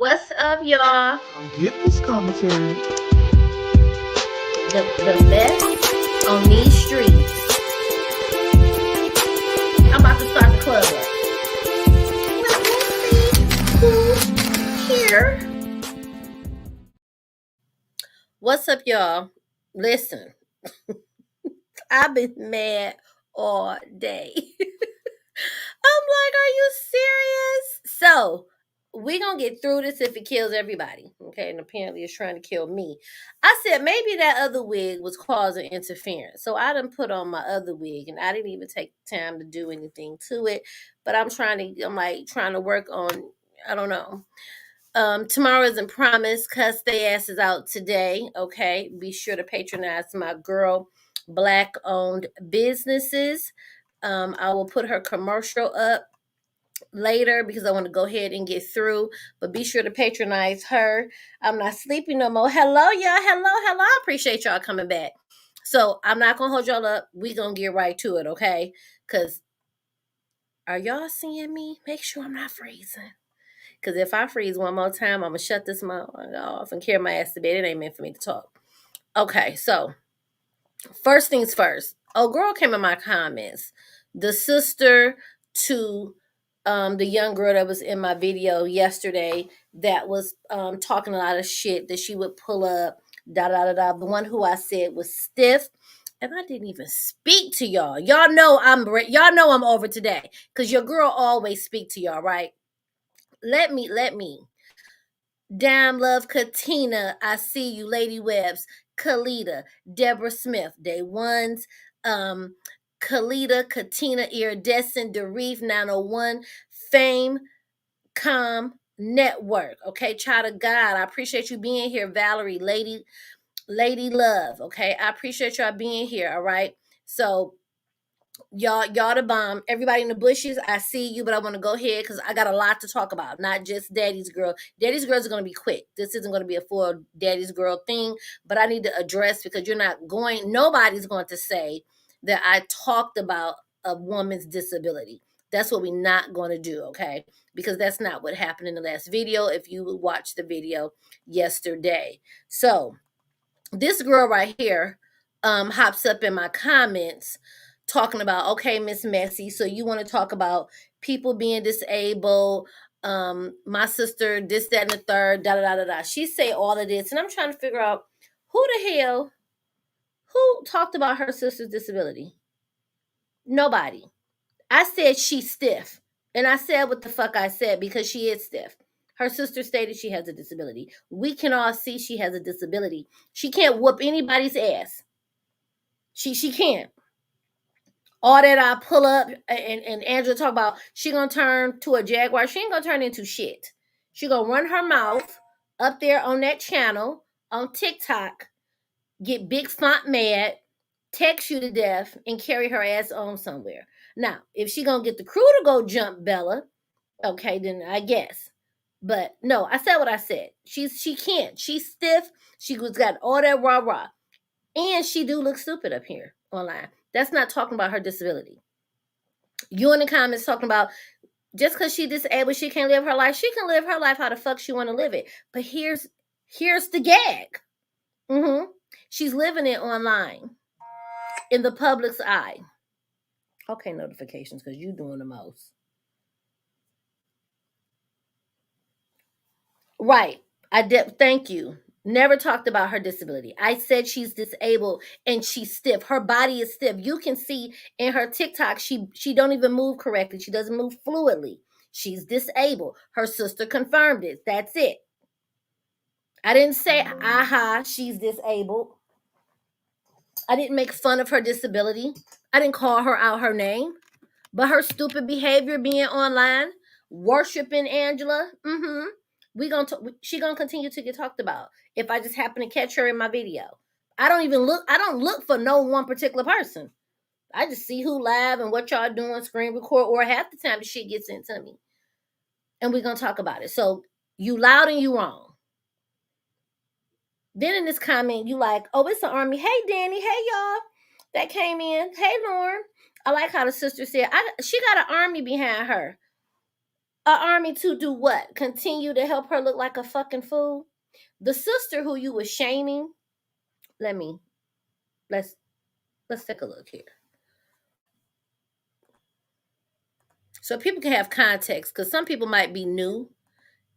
What's up, y'all? Get this commentary. The best on these streets. I'm about to start the club up. Let me see who's here. What's up, y'all? Listen, I've been mad all day. I'm like, are you serious? So we gonna get through this if it kills everybody. Okay, and apparently it's trying to kill me. I said maybe that other wig was causing interference. So I done put on my other wig and I didn't even take time to do anything to it. But I'm trying to work on, I don't know. Tomorrow isn't promised. Cuss they asses out today. Okay. Be sure to patronize my girl, Black owned businesses. I will put her commercial up later because I want to go ahead and get through. But be sure to patronize her. I'm not sleeping no more. Hello, y'all. Hello. I appreciate y'all coming back. So I'm not gonna hold y'all up. We gonna get right to it, okay? Cause are y'all seeing me? Make sure I'm not freezing. Cause if I freeze one more time, I'm gonna shut this mouth off and carry my ass to bed. It ain't meant for me to talk. Okay, so first things first. Oh, girl came in my comments. The sister to the young girl that was in my video yesterday that was talking a lot of shit that she would pull up, da da da da. The one who I said was stiff, and I didn't even speak to y'all. Y'all know I'm over today because your girl always speak to y'all, right? Let me. Damn love Katina. I see you, Lady Webbs, Kalita, Deborah Smith, Day Ones, Kalita, Katina, Iridescent, Darif 901, Fame, Network. Okay, child of God. I appreciate you being here, Valerie, Lady Love. Okay, I appreciate y'all being here. All right. So y'all the bomb. Everybody in the bushes, I see you, but I want to go ahead because I got a lot to talk about, not just Daddy's Girl. Daddy's Girls are going to be quick. This isn't going to be a full Daddy's Girl thing, but I need to address because nobody's going to say that I talked about a woman's disability. That's what we're not going to do, okay? Because that's not what happened in the last video if you watched the video yesterday. So this girl right here hops up in my comments talking about, okay, Miss Messy, so you want to talk about people being disabled, my sister, this, that, and the third, da da da da da. She say all of this, and I'm trying to figure out who talked about her sister's disability. Nobody. I said she's stiff, and I said what the fuck I said because she is stiff. Her sister stated she has a disability. We can all see she has a disability. She can't whoop anybody's ass. She can't. All that I pull up and Angela talk about, she gonna turn to a jaguar. She ain't gonna turn into shit. She gonna run her mouth up there on that channel on TikTok, get big font mad, text you to death, and carry her ass on somewhere. Now, if she gonna get the crew to go jump Bella, okay, then I guess. But no, I said what I said. She can't. She's stiff. She was got all that rah-rah. And she do look stupid up here online. That's not talking about her disability. You in the comments talking about just because she disabled, she can't live her life. She can live her life how the fuck she want to live it. But here's the gag. She's living it online in the public's eye. Okay, notifications because you doing the most. Right. Thank you. Never talked about her disability. I said she's disabled and she's stiff. Her body is stiff. You can see in her TikTok, she don't even move correctly. She doesn't move fluidly. She's disabled. Her sister confirmed it. That's it. I didn't say, aha, she's disabled. I didn't make fun of her disability. I didn't call her out her name. But her stupid behavior being online, worshiping Angela, she gonna continue to get talked about if I just happen to catch her in my video. I don't look for no one particular person. I just see who live and what y'all doing, screen record, or half the time the shit gets into me. And we're gonna talk about it. So you loud and you wrong. Then in this comment, you like, oh, it's an army. Hey Danny, hey y'all that came in. Hey Lauren. I like how the sister said she got an army behind her. An army to do what? Continue to help her look like a fucking fool? The sister who you were shaming, let's take a look here. So people can have context, because some people might be new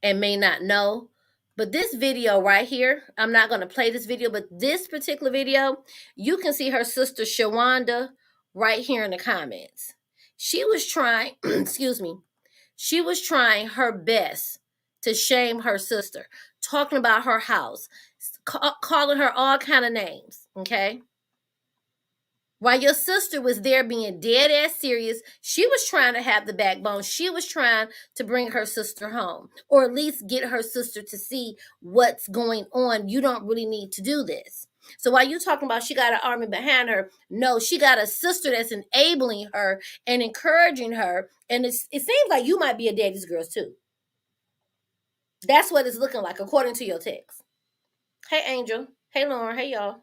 and may not know. But this video right here, I'm not going to play this video, but this particular video, you can see her sister Shawanda right here in the comments. She was trying, excuse me, she was trying her best to shame her sister, talking about her house, calling her all kind of names, okay? While your sister was there being dead ass serious, she was trying to have the backbone. She was trying to bring her sister home, or at least get her sister to see what's going on. You don't really need to do this. So while you talking about she got an army behind her, no, she got a sister that's enabling her and encouraging her. And it seems like you might be a daddy's girl too. That's what it's looking like according to your text. Hey, Angel. Hey, Lauren. Hey, y'all.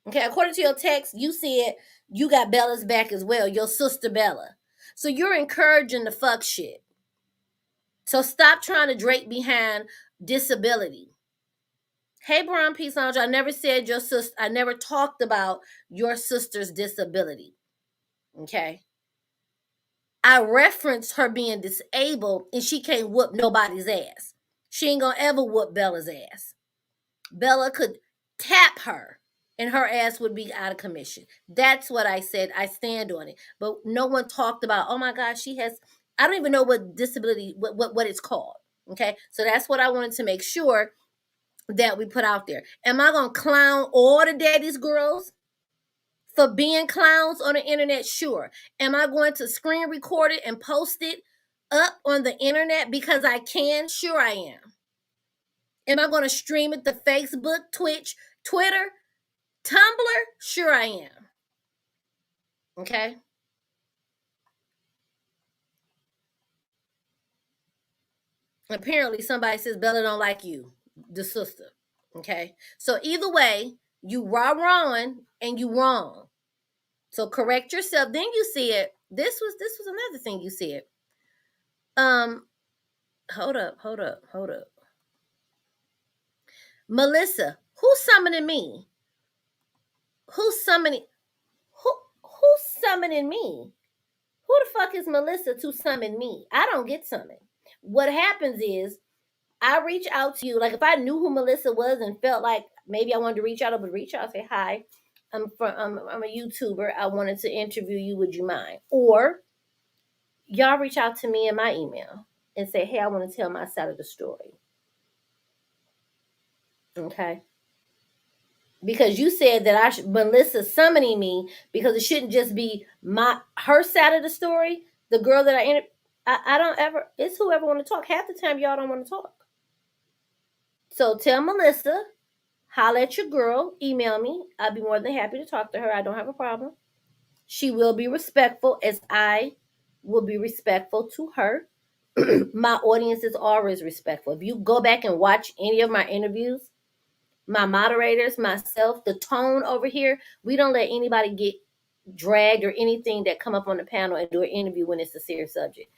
Okay, according to your text, you said you got Bella's back as well, your sister Bella. So you're encouraging the fuck shit. So stop trying to drape behind disability. Hey, Brown Peace Angel, I never said your sister, I never talked about your sister's disability. Okay. I referenced her being disabled and she can't whoop nobody's ass. She ain't gonna ever whoop Bella's ass. Bella could tap her and her ass would be out of commission. That's what I said. I stand on it. But no one talked about, oh my gosh, she has, I don't even know what disability, what it's called. Okay. So that's what I wanted to make sure that we put out there. Am I going to clown all the daddy's girls for being clowns on the internet? Sure. Am I going to screen record it and post it up on the internet because I can? Sure I am. Am I going to stream it to Facebook, Twitch, Twitter, Tumblr? Sure I am. Okay. Apparently somebody says Bella don't like you, the sister. Okay. So either way, you wrong and you wrong. So correct yourself. Then you see it. This was another thing you said. Hold up. Melissa, who's summoning me? Who's summoning me? Who the fuck is Melissa to summon me? I don't get summoned. What happens is I reach out to you. Like if I knew who Melissa was and felt like maybe I wanted to reach out, I would reach out and say, hi, I'm a YouTuber. I wanted to interview you. Would you mind? Or y'all reach out to me in my email and say, hey, I want to tell my side of the story. Okay. Because you said that Melissa summoning me because it shouldn't just be her side of the story. The girl that I don't ever, it's whoever want to talk. Half the time y'all don't want to talk. So tell Melissa, holla at your girl, email me. I'd be more than happy to talk to her. I don't have a problem. She will be respectful as I will be respectful to her. My audience is always respectful. If you go back and watch any of my interviews, my moderators, myself, the tone over here, we don't let anybody get dragged or anything that come up on the panel and do an interview when it's a serious subject.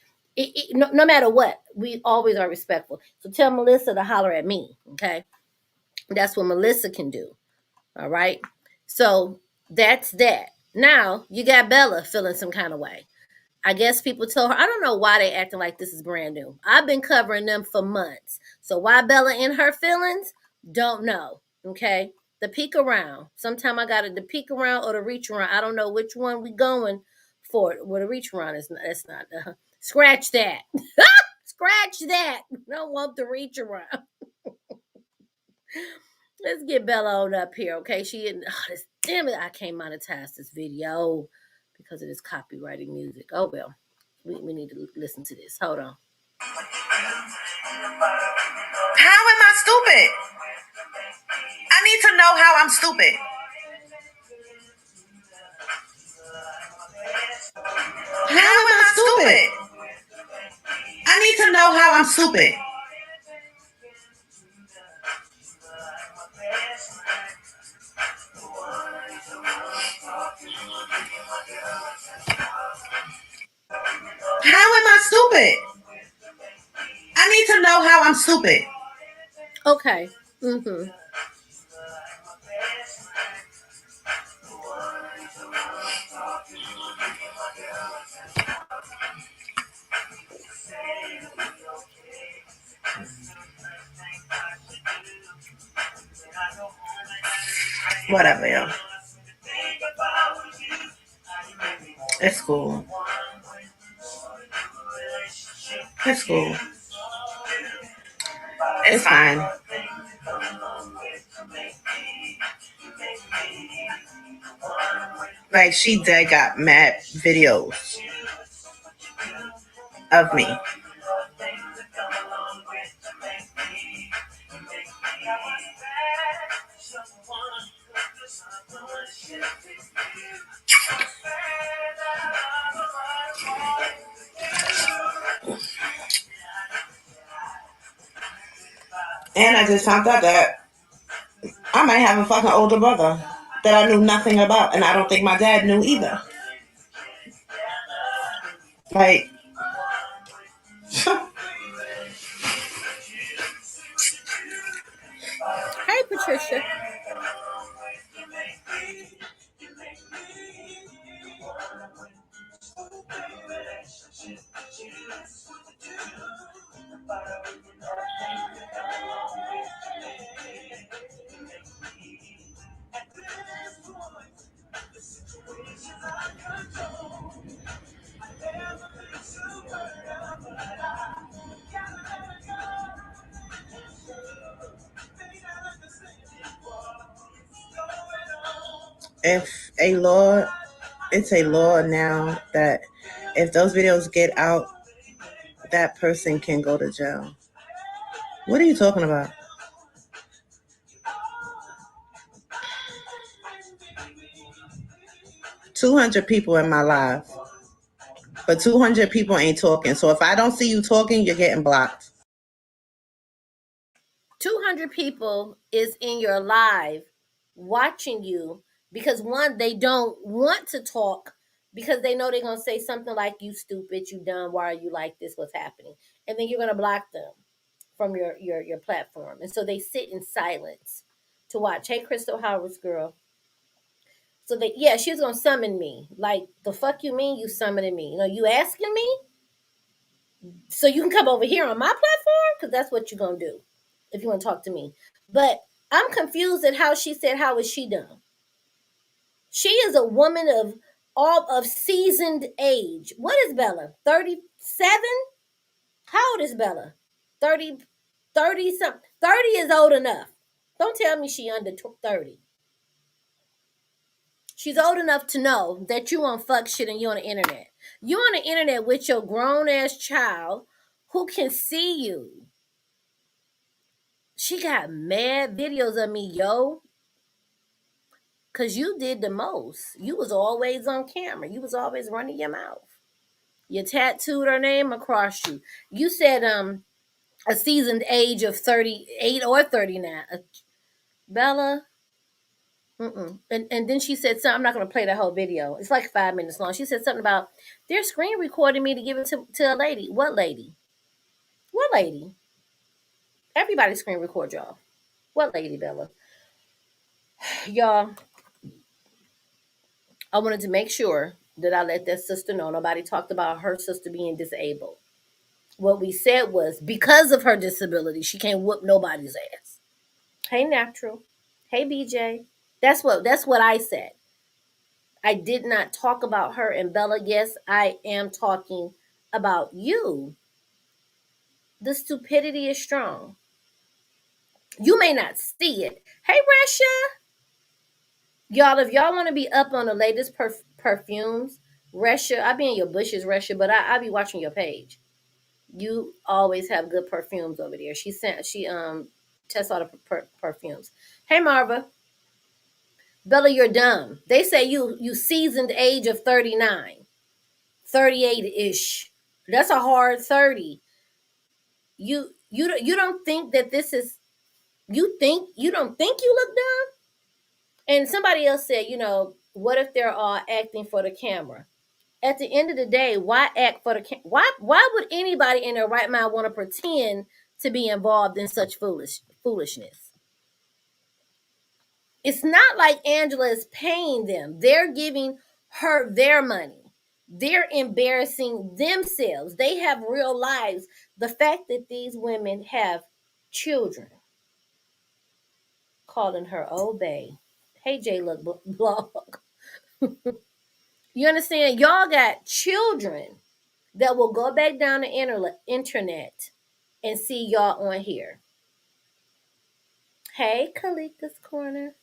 No matter what, we always are respectful. So tell Melissa to holler at me, okay? That's what Melissa can do, all right? So that's that. Now, you got Bella feeling some kind of way. I guess people told her, I don't know why they acting like this is brand new. I've been covering them for months. So why Bella in her feelings? Don't know, okay? The peek around. Sometime I got the peek around or the reach around. I don't know which one we going for. Well, the reach around is that's not. Scratch that. Scratch that. I don't want the reach around. Let's get Bella on up here, okay? Damn it, I can't monetize this video because of this copyrighted music. Oh, well, we need to listen to this. Hold on. How am I stupid? I need to know how I'm stupid. How am I stupid? I need to know how I'm stupid. How am I stupid? I'm stupid. Okay. Mm-hmm. Whatever, yo. It's cool. It's cool. It's fine. Like, she did got mad videos of me. And I just found out that I might have a fucking older brother that I knew nothing about, and I don't think my dad knew either. Like, Hey, Patricia. if a law, it's a law now that if those videos get out, that person can go to jail. What are you talking about? $200 people in my live, but 200 people ain't talking. So if I don't see you talking, you're getting blocked. 200 people is in your live watching you because one, they don't want to talk because they know they're going to say something like, you stupid, you dumb, why are you like this, what's happening? And then you're going to block them from your platform. And so they sit in silence to watch. Hey, Crystal Howard's girl. So they, yeah, she was going to summon me. Like, the fuck you mean you summoning me? You know, you asking me? So you can come over here on my platform? Because that's what you're going to do if you want to talk to me. But I'm confused at how she said, how is she done? She is a woman of all of seasoned age. What is Bella? 37? How old is Bella? 30, 30 something. 30 is old enough. Don't tell me she under 30. She's old enough to know that you on fuck shit and you on the internet. You on the internet with your grown ass child who can see you. She got mad videos of me, yo. Cause you did the most. You was always on camera. You was always running your mouth. You tattooed her name across you. You said a seasoned age of 38 or 39. Bella. And then she said something. I'm not going to play the whole video. It's like 5 minutes long. She said something about they're screen recording me to give it to a lady. What lady? What lady? Everybody screen record y'all. What lady, Bella? Y'all, I wanted to make sure that I let that sister know. Nobody talked about her sister being disabled. What we said was because of her disability, she can't whoop nobody's ass. Hey, Natural. Hey, BJ. That's what I said. I did not talk about her and Bella. Yes, I am talking about you. The stupidity is strong. You may not see it. Hey, Resha. Y'all, if y'all want to be up on the latest perfumes, Resha, I be in your bushes, Resha, but I be watching your page. You always have good perfumes over there. She tests all the perfumes. Hey, Marva. Bella, you're dumb. They say you seasoned age of 39. 38-ish. That's a hard 30. You don't think that this is you don't think you look dumb? And somebody else said, what if they're all acting for the camera? At the end of the day, why act for the why would anybody in their right mind want to pretend to be involved in such foolishness. It's not like Angela is paying them. They're giving her their money. They're embarrassing themselves. They have real lives. The fact that these women have children, calling her old bae. Hey, J Look blog. You understand? Y'all got children that will go back down the internet and see y'all on here. Hey, Kalika's Corner.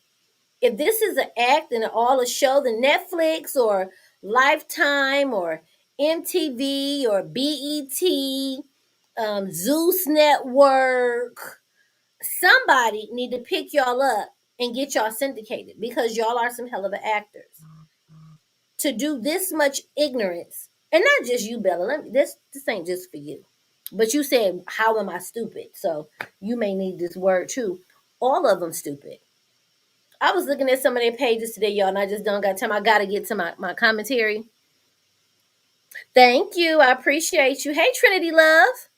If this is an act and all a show, the Netflix or Lifetime or MTV or BET, Zeus Network, somebody need to pick y'all up and get y'all syndicated because y'all are some hell of a actors. To do this much ignorance, and not just you, Bella. This ain't just for you, but you said, "How am I stupid?" So you may need this word too. All of them stupid. I was looking at some of their pages today, y'all, and I just don't got time. I gotta get to my commentary. Thank you. I appreciate you. Hey, Trinity Love.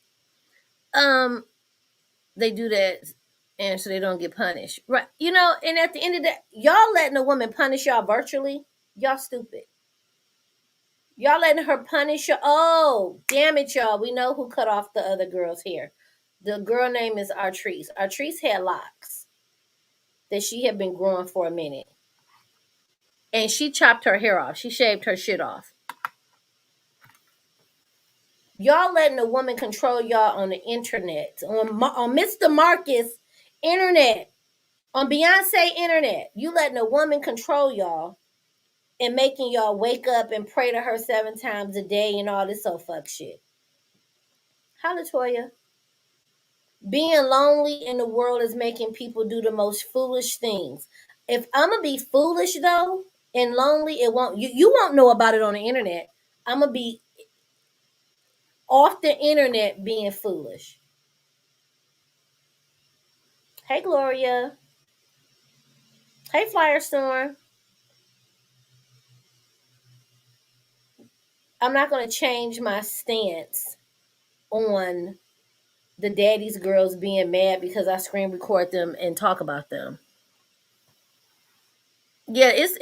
They do that and so they don't get punished. Right. You know, and at the end of the y'all letting a woman punish y'all virtually, y'all stupid. Y'all letting her punish you. Oh, damn it, y'all. We know who cut off the other girl's hair. The girl name is Artrice. Artrice had locks that she had been growing for a minute. And she chopped her hair off. She shaved her shit off. Y'all letting a woman control y'all on the internet, on Mr. Marcus internet, on Beyonce internet. You letting a woman control y'all and making y'all wake up and pray to her 7 times a day and all this so fuck shit. Hi, Latoya. Being lonely in the world is making people do the most foolish things. If I'm gonna be foolish though and lonely, it won't you won't know about it on the internet. I'm gonna be off the internet being foolish. Hey, Gloria. Hey, Flyerstorm. I'm not gonna change my stance on the daddy's girls being mad because I screen record them and talk about them. Yeah, it's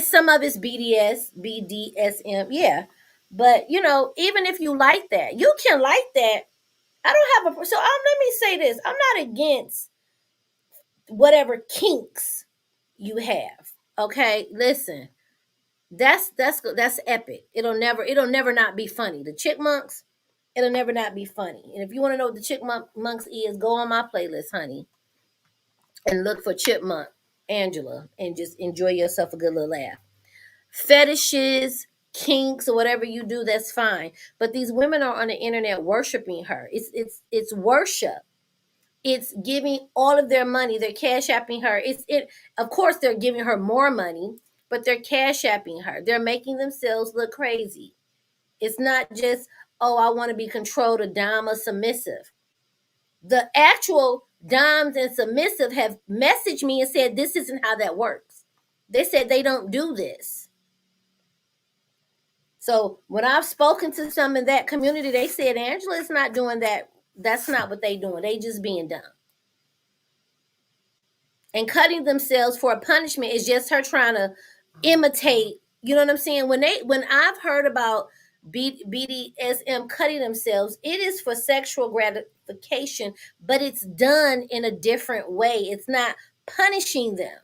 some of it's BDSM, yeah. But you know, even if you like that, you can like that. I don't have a let me say this. I'm not against whatever kinks you have. Okay, listen. That's epic. It'll never not be funny. The Chickmunks, it'll never not be funny. And if you want to know what the Chickmunks is, go on my playlist, honey, and look for Chipmunk Angela and just enjoy yourself a good little laugh. Fetishes, kinks, or whatever you do, that's fine. But these women are on the internet worshiping her. It's worship. It's giving all of their money. They're cash apping her. Of course they're giving her more money, but they're cash apping her. They're making themselves look crazy. It's not just, oh, I want to be controlled, a dom, or submissive. The actual doms and submissive have messaged me and said this isn't how that works. They said they don't do this. So when I've spoken to some in that community, they said Angela is not doing that. That's not what they doing. They just being dumb. And cutting themselves for a punishment is just her trying to imitate. You know what I'm saying? When I've heard about BDSM cutting themselves, it is for sexual gratification, but it's done in a different way. It's not punishing them.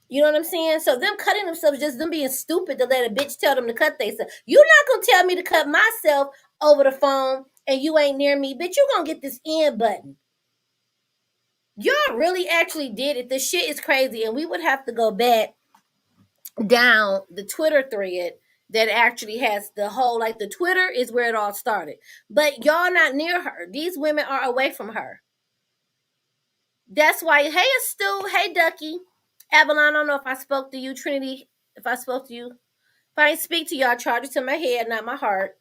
You know what I'm saying? So them cutting themselves, just them being stupid to let a bitch tell them to cut themselves. You're not gonna tell me to cut myself over the phone and you ain't near me, bitch. You gonna get this end button. Y'all really actually did it. The shit is crazy, and we would have to go back down the Twitter thread that actually has the whole, like, the Twitter is where it all started. But y'all not near her. These women are away from her. That's why, hey, Stu, hey, Ducky, Avalon, I don't know if I spoke to you, Trinity, if I spoke to you. If I didn't speak to y'all, charge it to my head, not my heart.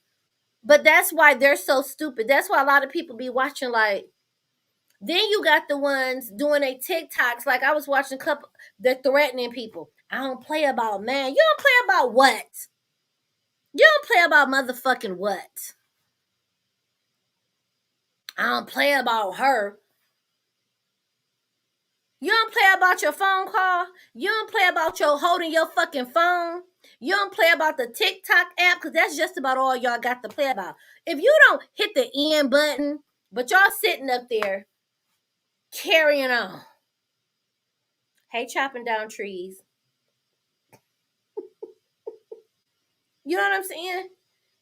But that's why they're so stupid. That's why a lot of people be watching, like, then you got the ones doing a TikToks. Like I was watching a couple, they're threatening people. I don't play about, man. You don't play about what? You don't play about motherfucking what? I don't play about her. You don't play about your phone call. You don't play about your holding your fucking phone. You don't play about the TikTok app because that's just about all y'all got to play about. If you don't hit the end button, but y'all sitting up there carrying on. Hey, chopping down trees. You know what I'm saying?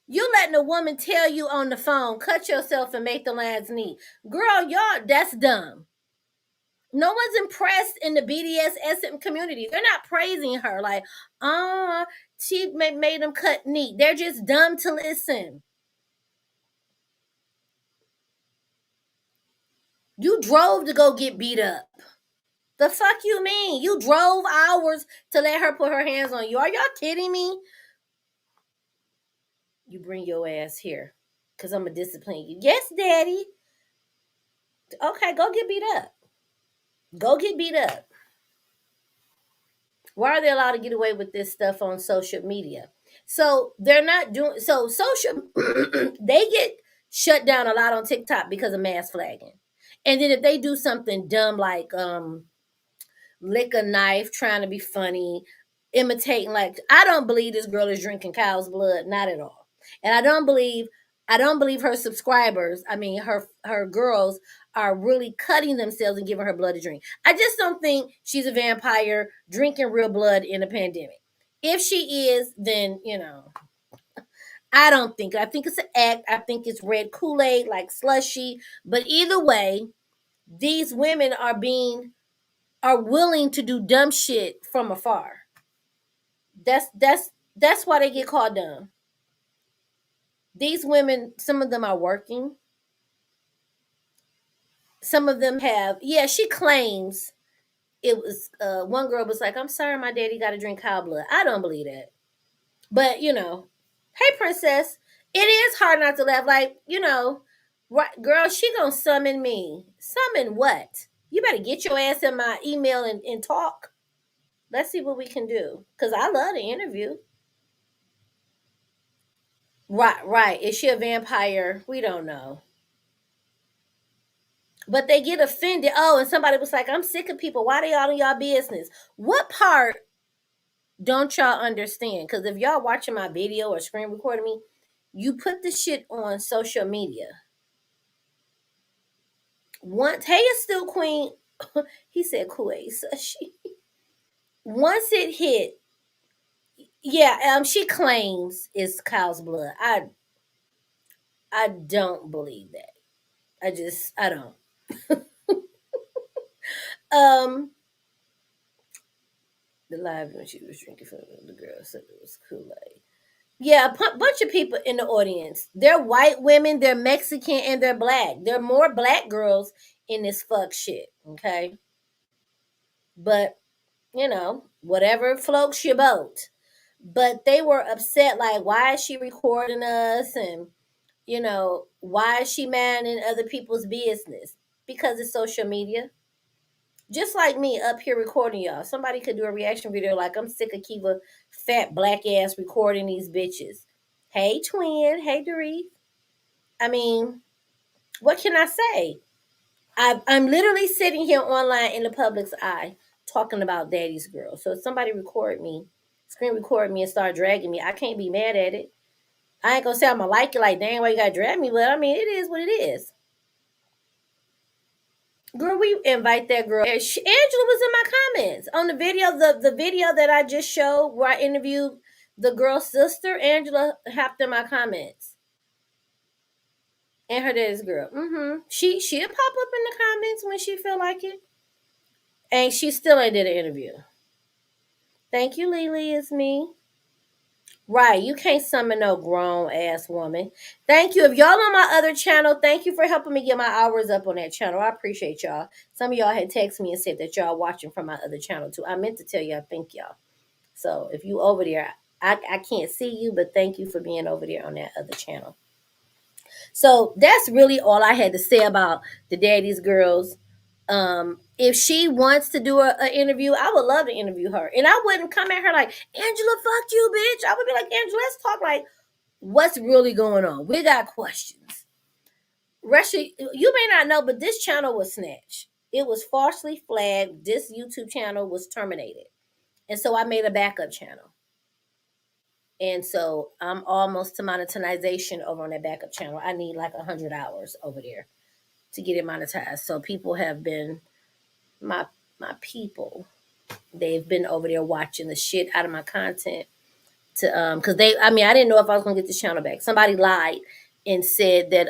You letting a woman tell you on the phone, cut yourself and make the lines neat. Girl, y'all, that's dumb. No one's impressed in the BDSM community. They're not praising her like, she made them cut neat. They're just dumb to listen. You drove to go get beat up. The fuck you mean? You drove hours to let her put her hands on you. Are y'all kidding me? You bring your ass here because I'm going to discipline you. Yes, daddy. Okay, go get beat up. Go get beat up. Why are they allowed to get away with this stuff on social media? So they're not doing so social they get shut down a lot on TikTok because of mass flagging. And then if they do something dumb like lick a knife, trying to be funny, imitating, like, I don't believe this girl is drinking cow's blood, not at all. And I don't believe her subscribers, I mean her girls are really cutting themselves and giving her blood to drink. I just don't think she's a vampire drinking real blood in a pandemic. If she is, then I think it's an act. I think it's red Kool-Aid like slushy. But either way, these women are willing to do dumb shit from afar. That's why they get called dumb. These women, some of them are working. Some of them have, yeah, she claims it was one girl was like, I'm sorry my daddy got to drink cow blood. I don't believe that. But hey princess, it is hard not to laugh. Like, right, girl, she gonna summon me. Summon what? You better get your ass in my email and talk. Let's see what we can do. Cause I love the interview. Right. Is she a vampire? We don't know. But they get offended. Oh, and somebody was like, I'm sick of people. Why they all in y'all business? What part don't y'all understand? Because if y'all watching my video or screen recording me, you put the shit on social media. Once, hey, still queen. He said Kool-Aid. So once it hit, yeah, she claims it's cow's blood. I don't believe that. I don't. The live when she was drinking from the girl said it was Kool-Aid. Yeah, a bunch of people in the audience. They're white women, they're Mexican, and they're black. There are more black girls in this fuck shit, okay? But, whatever floats your boat. But they were upset, like, why is she recording us? And, why is she manning other people's business? Because it's social media. Just like me up here recording y'all. Somebody could do a reaction video like, I'm sick of Kiva fat black ass recording these bitches. Hey, twin. Hey, Dorit. I mean, what can I say? I'm literally sitting here online in the public's eye talking about daddy's girl. So if somebody screen record me and start dragging me, I can't be mad at it. I ain't gonna say I'm gonna like it like, dang, why you gotta drag me? But I mean, it is what it is. Girl, we invite that girl. Angela was in my comments on the video. The video that I just showed where I interviewed the girl's sister. Angela hopped in my comments. And her daddy's girl. She'll pop up in the comments when she feel like it. And she still ain't did an interview. Thank you, Lily. It's me. Right, you can't summon no grown ass woman. Thank you. If y'all on my other channel, thank you for helping me get my hours up on that channel. I appreciate y'all. Some of y'all had texted me and said that y'all watching from my other channel too. I meant to tell you I thank y'all. So if you over there, I can't see you, but thank you for being over there on that other channel. So that's really all I had to say about the Daddy's Girls. If she wants to do an interview, I would love to interview her. And I wouldn't come at her like, Angela, fuck you, bitch. I would be like, Angela, let's talk like, what's really going on? We got questions. Russia, you may not know, but this channel was snatched. It was falsely flagged. This YouTube channel was terminated. And so I made a backup channel. And so I'm almost to monetization over on that backup channel. I need like 100 hours over there to get it monetized. So people have been my people. They've been over there watching the shit out of my content to because I didn't know if I was gonna get this channel back. Somebody lied and said that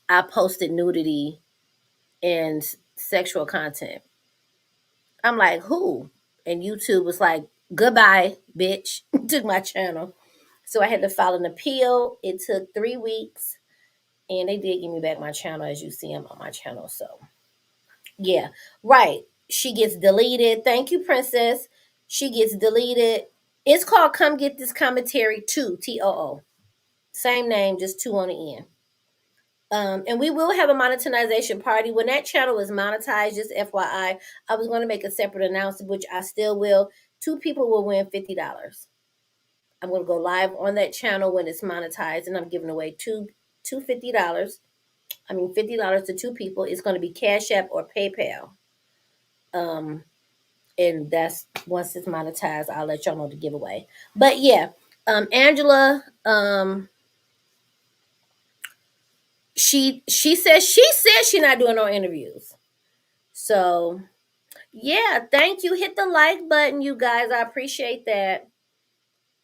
I posted nudity and sexual content. I'm like, who? And YouTube was like, goodbye, bitch. Took my channel. So I had to file an appeal. It took 3 weeks. And they did give me back my channel, as you see them on my channel. So yeah. Right. She gets deleted. Thank you, Princess. She gets deleted. It's called Come Get This Commentary 2, TOO. Same name, just 2 on the end. And we will have a monetization party. When that channel is monetized, just FYI, I was going to make a separate announcement, which I still will. 2 people will win $50. I'm going to go live on that channel when it's monetized, and I'm giving away two $50. I mean, $50 to 2 people. It's going to be Cash App or PayPal. And that's once it's monetized, I'll let y'all know the giveaway. But yeah, Angela, she says she's not doing no interviews. So yeah, thank you. Hit the like button, you guys. I appreciate that.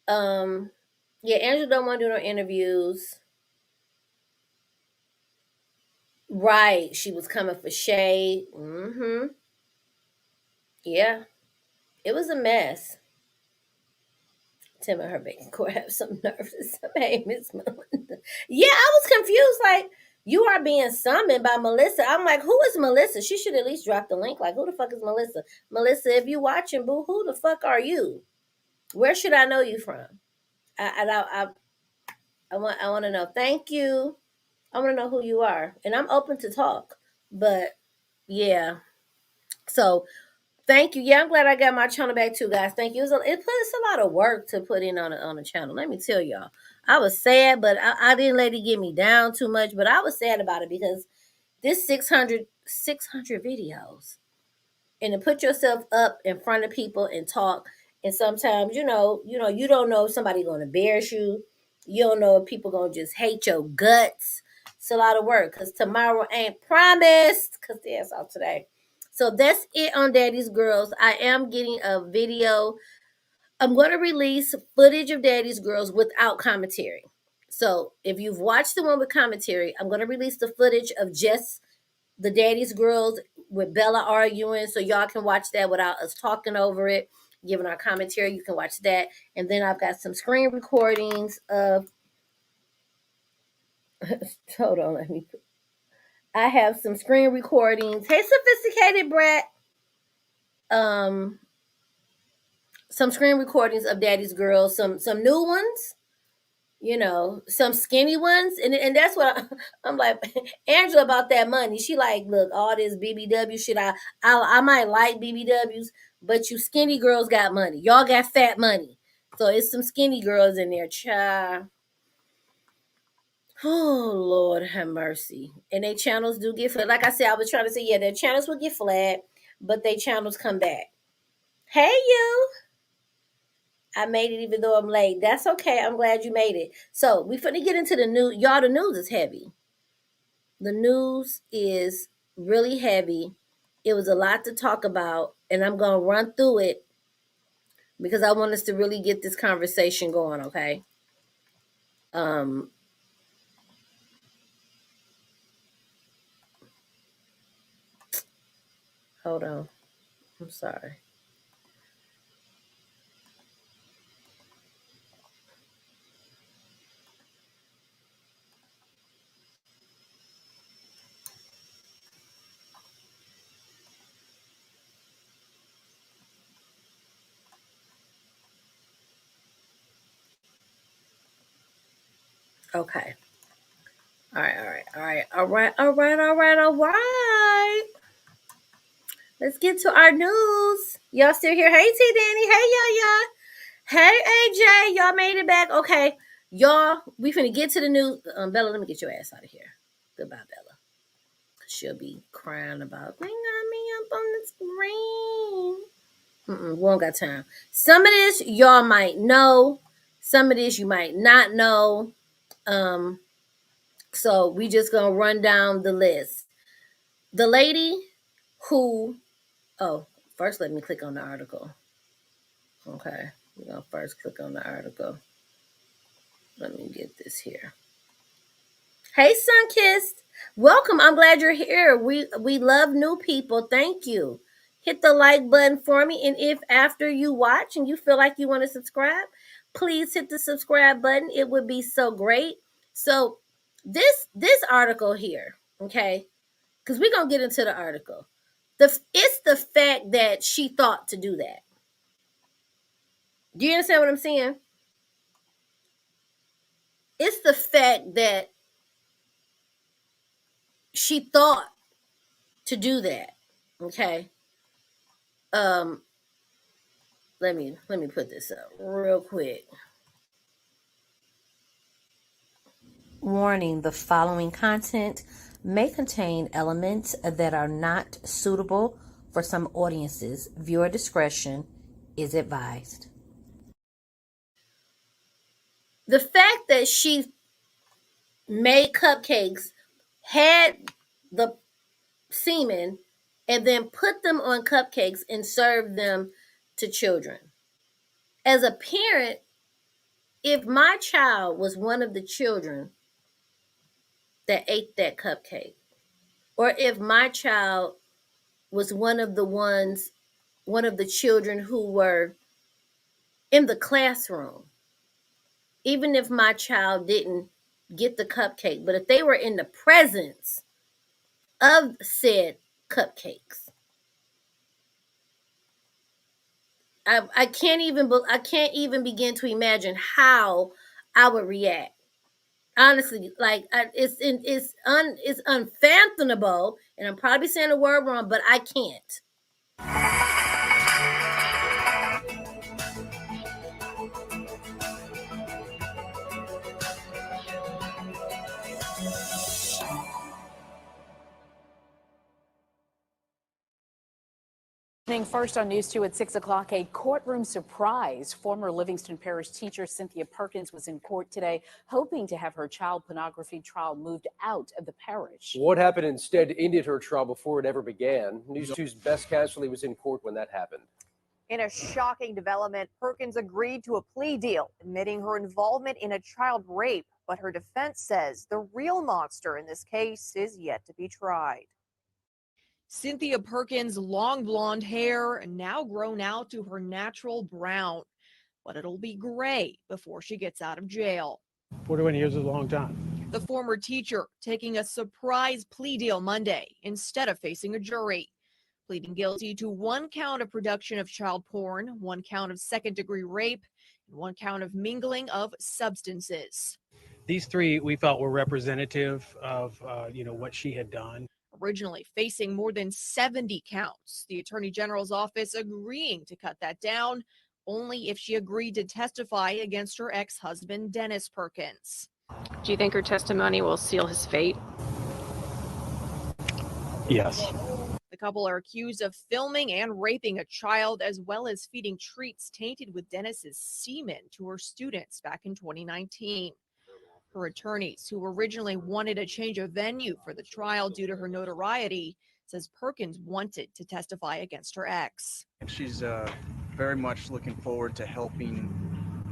Yeah, Angela don't want to do no interviews. Right. She was coming for SHEA. Mm-hmm. Yeah. It was a mess. Tim and her baking court have some nerves. Hey, Miss Melinda. Yeah, I was confused. Like, you are being summoned by Melissa. I'm like, who is Melissa? She should at least drop the link. Like, who the fuck is Melissa? Melissa, if you watching, boo, who the fuck are you? Where should I know you from? I want to know. Thank you. I want to know who you are, and I'm open to talk. But yeah, so thank you. Yeah, I'm glad I got my channel back too, guys. Thank you. It's a lot of work to put in on a channel. Let me tell y'all. I was sad, but I didn't let it get me down too much. But I was sad about it because this 600 videos, and to put yourself up in front of people and talk, and sometimes you don't know if somebody gonna embarrass you. You don't know if people gonna just hate your guts. It's a lot of work because tomorrow ain't promised. Because that's out today. So that's it on Daddy's Girls. I am getting a video. I'm going to release footage of Daddy's Girls without commentary. So if you've watched the one with commentary, I'm going to release the footage of just the Daddy's Girls with Bella arguing, so y'all can watch that without us talking over it, giving our commentary. You can watch that. And then I've got some screen recordings of hold on, I have some screen recordings. Hey, sophisticated brat. Some screen recordings of Daddy's Girls, some new ones, some skinny ones, and that's what I'm like Angela about that money. She like, look, all this BBW shit. I might like BBWs, but you skinny girls got money. Y'all got fat money, so it's some skinny girls in there, child. Oh Lord, have mercy. And their channels do get flagged. Like I said, I was trying to say, yeah, their channels will get flagged, but their channels come back. Hey, you. I made it even though I'm late. That's okay. I'm glad you made it. So we finna get into the news. Y'all, the news is heavy. The news is really heavy. It was a lot to talk about, and I'm gonna run through it because I want us to really get this conversation going, okay? Hold on. I'm sorry. Okay. All right. Let's get to our news. Y'all still here? Hey, T Danny. Hey, y'all. Hey, AJ. Y'all made it back. Okay. Y'all, we finna get to the news. Bella, let me get your ass out of here. Goodbye, Bella. She'll be crying about, they got me up on the screen. We don't got time. Some of this y'all might know. Some of this you might not know. So we just gonna run down the list. The lady who, first let me click on the article. Okay, we're gonna first click on the article. Let me get this here. Hey, Sunkissed. Welcome. I'm glad you're here. We love new people. Thank you. Hit the like button for me. And if after you watch and you feel like you want to subscribe, please hit the subscribe button. It would be so great. So this article here, okay, because we're gonna get into the article. It's the fact that she thought to do that. Do you understand what I'm saying? It's the fact that she thought to do that. Okay. Let me put this up real quick. Warning: the following content may contain elements that are not suitable for some audiences. Viewer discretion is advised. The fact that she made cupcakes, had the semen, and then put them on cupcakes and served them to children. As a parent, if my child was one of the children that ate that cupcake, or if my child was one of the children who were in the classroom, even if my child didn't get the cupcake, but if they were in the presence of said cupcakes, I can't even begin to imagine how I would react. Honestly, like it's unfathomable, and I'm probably saying the word wrong, but I can't. First on News 2 at 6 o'clock, a courtroom surprise. Former Livingston Parish teacher Cynthia Perkins was in court today, hoping to have her child pornography trial moved out of the parish. What happened instead ended her trial before it ever began. News 2's Bess Casserly was in court when that happened. In a shocking development, Perkins agreed to a plea deal, admitting her involvement in a child rape. But her defense says the real monster in this case is yet to be tried. Cynthia Perkins' long blonde hair now grown out to her natural brown, but it'll be gray before she gets out of jail. 41 years is a long time. The former teacher taking a surprise plea deal Monday instead of facing a jury, pleading guilty to 1 count of production of child porn, 1 count of second-degree rape, and 1 count of mingling of substances. These 3 we felt were representative of what she had done. Originally facing more than 70 counts, the Attorney General's office agreeing to cut that down only if she agreed to testify against her ex-husband, Dennis Perkins. Do you think her testimony will seal his fate? Yes. The couple are accused of filming and raping a child, as well as feeding treats tainted with Dennis's semen to her students back in 2019. Her attorneys, who originally wanted a change of venue for the trial due to her notoriety, says Perkins wanted to testify against her ex. She's very much looking forward to helping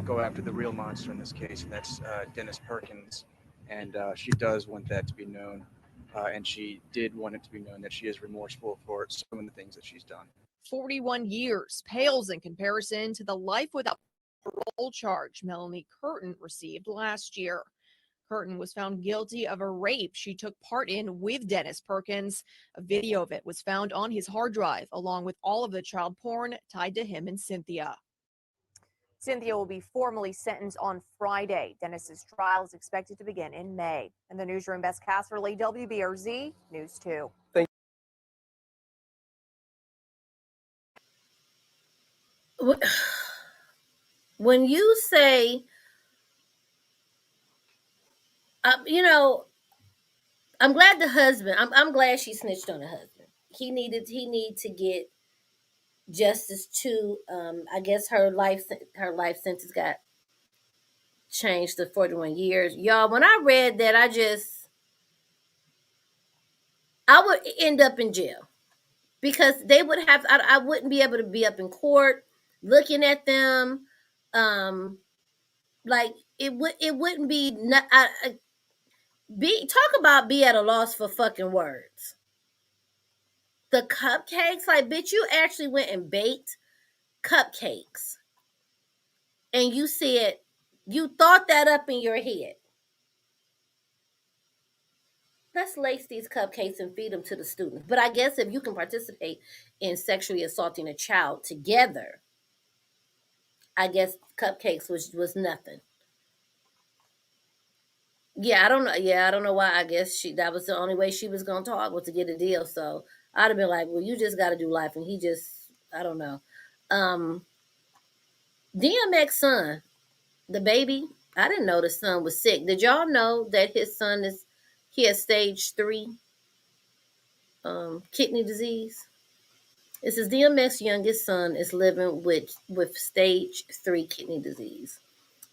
go after the real monster in this case, and that's Dennis Perkins. And she does want that to be known, and she did want it to be known that she is remorseful for some of the things that she's done. 41 years pales in comparison to the life without parole charge Melanie Curtin received last year. Curtin was found guilty of a rape she took part in with Dennis Perkins. A video of it was found on his hard drive, along with all of the child porn tied to him and Cynthia. Cynthia will be formally sentenced on Friday. Dennis's trial is expected to begin in May. In the newsroom, Bess Casserly, WBRZ News 2. Thank When you say, I'm glad the husband. I'm glad she snitched on the husband. He need to get justice too. I guess her life sentence got changed to 41 years. Y'all, when I read that, I would end up in jail because they would have. I wouldn't be able to be up in court looking at them. Like it wouldn't be. Talk about be at a loss for fucking words. The cupcakes, like bitch, you actually went and baked cupcakes, and you said you thought that up in your head. Let's lace these cupcakes and feed them to the students. But I guess if you can participate in sexually assaulting a child together, I guess cupcakes was nothing. Yeah, I don't know. Yeah, I don't know why. I guess that was the only way she was gonna talk was to get a deal. So I'd have been like, well, you just got to do life, and he just, I don't know. DMX son, the baby. I didn't know the son was sick. Did y'all know that his son he has stage 3 kidney disease? It says DMX's youngest son is living with stage 3 kidney disease.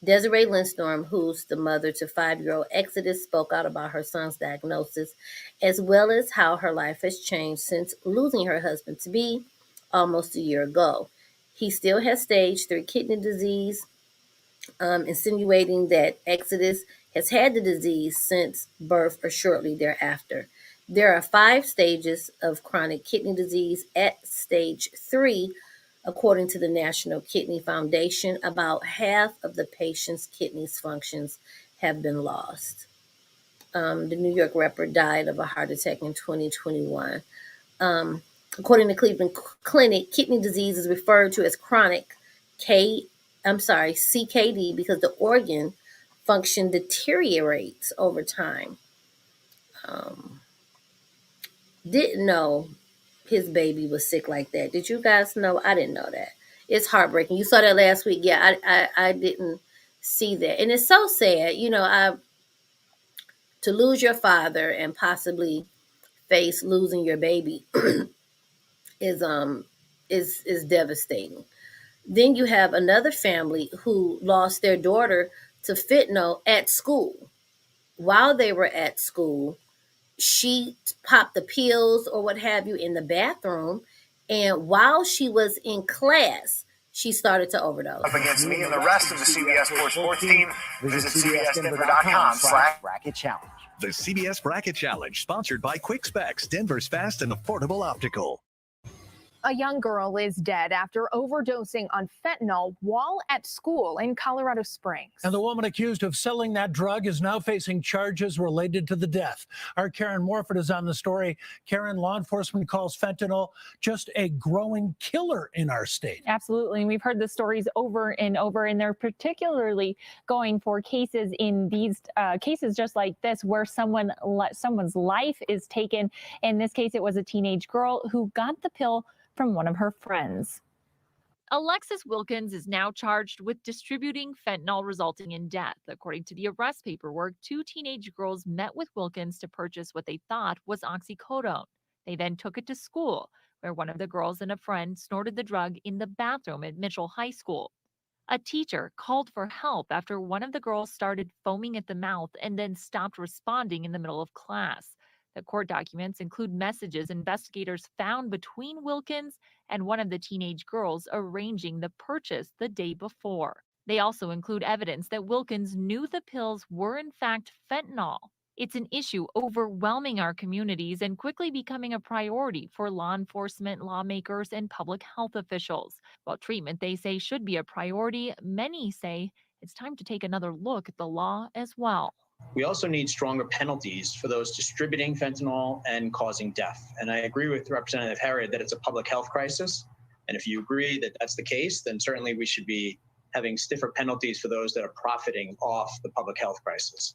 Desiree Lindstorm, who's the mother to 5-year-old Exodus, spoke out about her son's diagnosis, as well as how her life has changed since losing her husband to be almost a year ago. He still has stage 3 kidney disease, insinuating that Exodus has had the disease since birth or shortly thereafter. There are 5 stages of chronic kidney disease. At stage 3, according to the National Kidney Foundation, about half of the patient's kidneys functions have been lost. The New York rapper died of a heart attack in 2021. According to Cleveland Clinic, kidney disease is referred to as chronic CKD because the organ function deteriorates over time. Didn't know his baby was sick like that. Did you guys know? I didn't know that. It's heartbreaking. You saw that last week. Yeah, I didn't see that. And it's so sad, to lose your father and possibly face losing your baby is devastating. Then you have another family who lost their daughter to fentanyl at school. While they were at school, she popped the pills or what have you in the bathroom, and while she was in class, she started to overdose. Up against me and the rest of the CBS Sports team, visit CBSDenver.com/bracket challenge. The CBS Bracket Challenge, sponsored by Quick Specs, Denver's fast and affordable optical. A young girl is dead after overdosing on fentanyl while at school in Colorado Springs. And the woman accused of selling that drug is now facing charges related to the death. Our Karen Morford is on the story. Karen, law enforcement calls fentanyl just a growing killer in our state. Absolutely. And we've heard the stories over and over, and they're particularly going for cases in these cases just like this, where someone's life is taken. In this case, it was a teenage girl who got the pill from one of her friends. Alexis Wilkins is now charged with distributing fentanyl resulting in death. According to the arrest paperwork, 2 teenage girls met with Wilkins to purchase what they thought was oxycodone. They then took it to school, where one of the girls and a friend snorted the drug in the bathroom at Mitchell High School. A teacher called for help after one of the girls started foaming at the mouth and then stopped responding in the middle of class. The court documents include messages investigators found between Wilkins and one of the teenage girls arranging the purchase the day before. They also include evidence that Wilkins knew the pills were in fact fentanyl. It's an issue overwhelming our communities and quickly becoming a priority for law enforcement, lawmakers, and public health officials. While treatment, they say, should be a priority, many say it's time to take another look at the law as well. We also need stronger penalties for those distributing fentanyl and causing death. And I agree with Representative Harriet that it's a public health crisis. And if you agree that that's the case, then certainly we should be having stiffer penalties for those that are profiting off the public health crisis.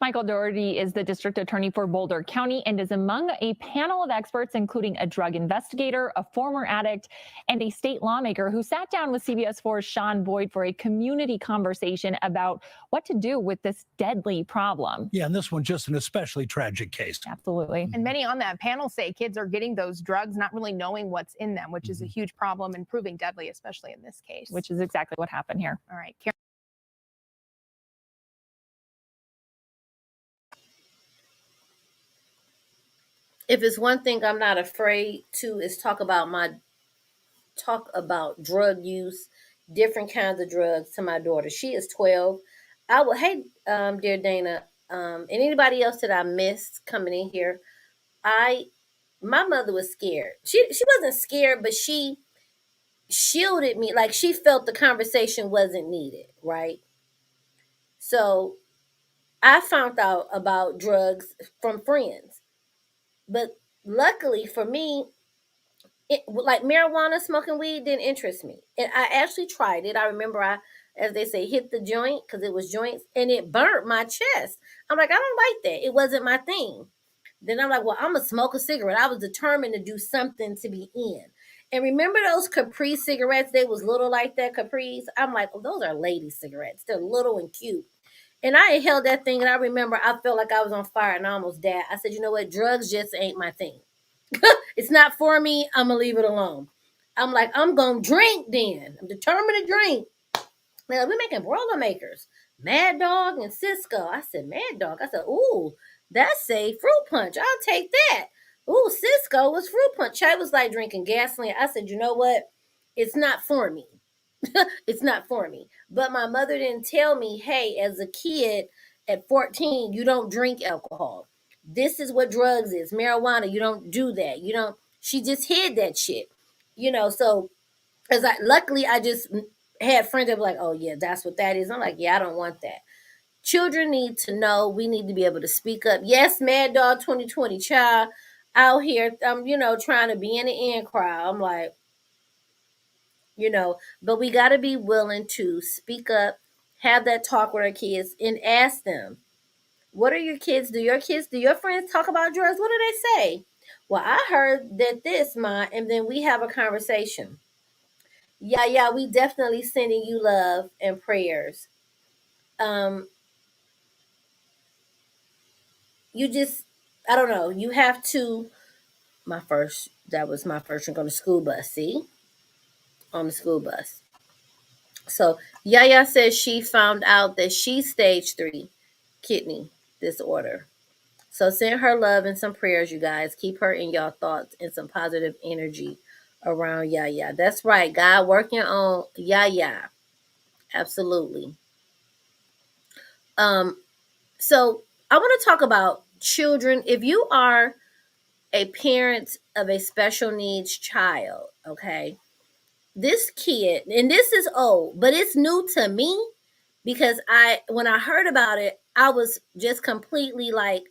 Michael Doherty is the district attorney for Boulder County and is among a panel of experts, including a drug investigator, a former addict, and a state lawmaker who sat down with CBS 4's Sean Boyd for a community conversation about what to do with this deadly problem. Yeah, and this one just an especially tragic case. Absolutely. And many on that panel say kids are getting those drugs not really knowing what's in them, which is a huge problem and proving deadly, especially in this case. Which is exactly what happened here. All right, Karen. If it's one thing I'm not afraid to is talk about drug use, different kinds of drugs to my daughter. She is 12. I will, hey, dear Dana, and anybody else that I missed coming in here, my mother was scared. She wasn't scared, but she shielded me. Like, she felt the conversation wasn't needed, right? So I found out about drugs from friends. But luckily for me, like marijuana, smoking weed didn't interest me. And I actually tried it. I remember as they say, hit the joint, because it was joints, and it burnt my chest. I'm like, I don't like that. It wasn't my thing. Then I'm like, well, I'm going to smoke a cigarette. I was determined to do something to be in. And remember those Capri cigarettes? They was little like that, Capris. I'm like, oh, those are lady cigarettes. They're little and cute. And I held that thing, and I remember I felt like I was on fire and I almost died. I said, you know what? Drugs just ain't my thing. It's not for me. I'm going to leave it alone. I'm like, I'm going to drink then. I'm determined to drink. Now, we're making Boilermakers. Mad Dog and Cisco. I said, Mad Dog. I said, ooh, that's a fruit punch. I'll take that. Ooh, Cisco was fruit punch. Chai was like drinking gasoline. I said, you know what? It's not for me. It's not for me. But my mother didn't tell me, hey, as a kid at 14, you don't drink alcohol. This is what drugs is. Marijuana, you don't do that. You don't. She just hid that shit. So luckily I just had friends that were like, oh yeah, that's what that is. I'm like, yeah, I don't want that. Children need to know. We need to be able to speak up. Yes, Mad Dog 2020 child out here, trying to be in the in crowd. I'm like, but we got to be willing to speak up, have that talk with our kids, and ask them, what are your kids? Do your friends talk about drugs? What do they say? Well, I heard that this, Ma, and then we have a conversation. Yeah, we definitely sending you love and prayers. You just, I don't know, you have to, that was my first one on the school bus, see? On the school bus. So Yaya says she found out that she's stage 3 kidney disorder. So send her love and some prayers, you guys. Keep her in your thoughts and some positive energy around Yaya. That's right. God working on Yaya. Absolutely. So I want to talk about children. If you are a parent of a special needs child, okay, this kid, and this is old, but it's new to me because when I heard about it, I was just completely like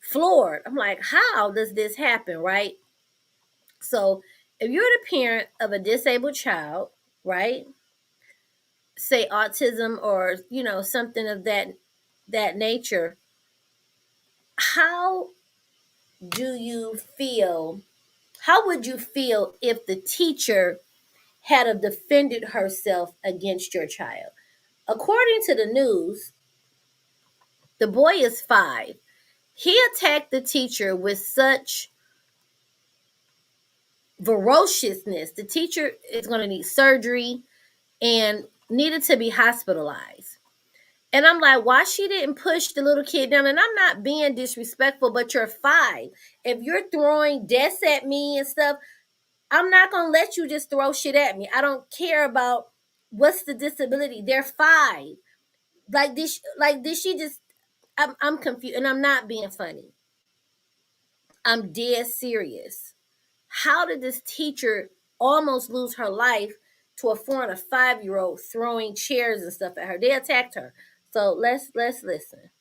floored. I'm like, how does this happen, right? So if you're the parent of a disabled child, right, say autism or something of that nature, how would you feel if the teacher had defended herself against your child? According to the news, the boy is 5. He attacked the teacher with such ferociousness. The teacher is going to need surgery and needed to be hospitalized. And I'm like, why she didn't push the little kid down? And I'm not being disrespectful, but you're 5. If you're throwing deaths at me and stuff, I'm not going to let you just throw shit at me. I don't care about what's the disability. They're 5. Like this she just, I'm confused, and I'm not being funny. I'm dead serious. How did this teacher almost lose her life to a 4 and a 5-year-old throwing chairs and stuff at her? They attacked her. So let's listen.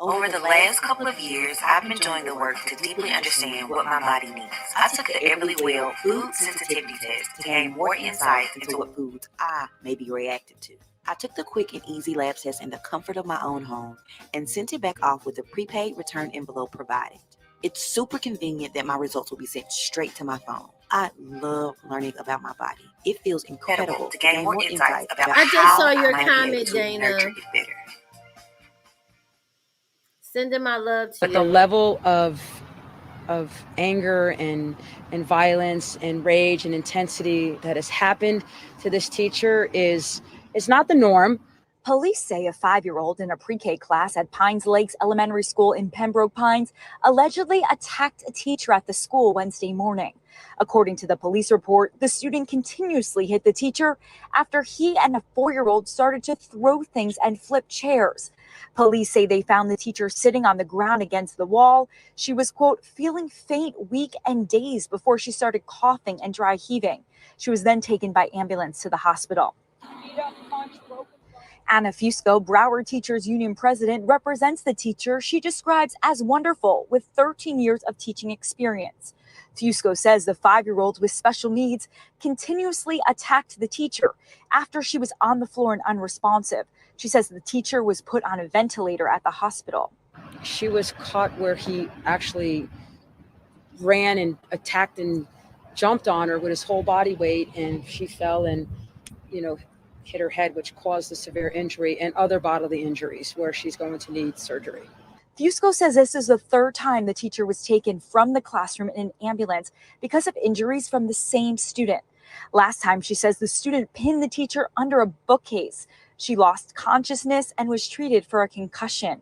Over the last couple of years, I've been doing the work to deeply understand what my body needs. I took the Everly Well food sensitivity test to gain more insight into what foods I may be reactive to. I took the quick and easy lab test in the comfort of my own home and sent it back off with a prepaid return envelope provided. It's super convenient that my results will be sent straight to my phone. I love learning about my body. It feels incredible to gain more insights about I just how saw your I might be able comment, to Dana. nurture it better. Sending my love to But you. the level of anger and violence and rage and intensity that has happened to this teacher is not the norm. Police say a 5-year-old in a pre-K class at Pines Lakes Elementary School in Pembroke Pines allegedly attacked a teacher at the school Wednesday morning. According to the police report, the student continuously hit the teacher after he and a 4-year-old started to throw things and flip chairs. Police say they found the teacher sitting on the ground against the wall. She was, quote, feeling faint, weak, and dazed before she started coughing and dry heaving. She was then taken by ambulance to the hospital. Anna Fusco, Broward Teachers Union president, represents the teacher she describes as wonderful with 13 years of teaching experience. Fusco says the 5-year-old with special needs continuously attacked the teacher after she was on the floor and unresponsive. She says the teacher was put on a ventilator at the hospital. She was caught where he actually ran and attacked and jumped on her with his whole body weight, and she fell and, hit her head, which caused a severe injury and other bodily injuries where she's going to need surgery. Fusco says this is the 3rd time the teacher was taken from the classroom in an ambulance because of injuries from the same student. Last time, she says the student pinned the teacher under a bookcase. She lost consciousness and was treated for a concussion.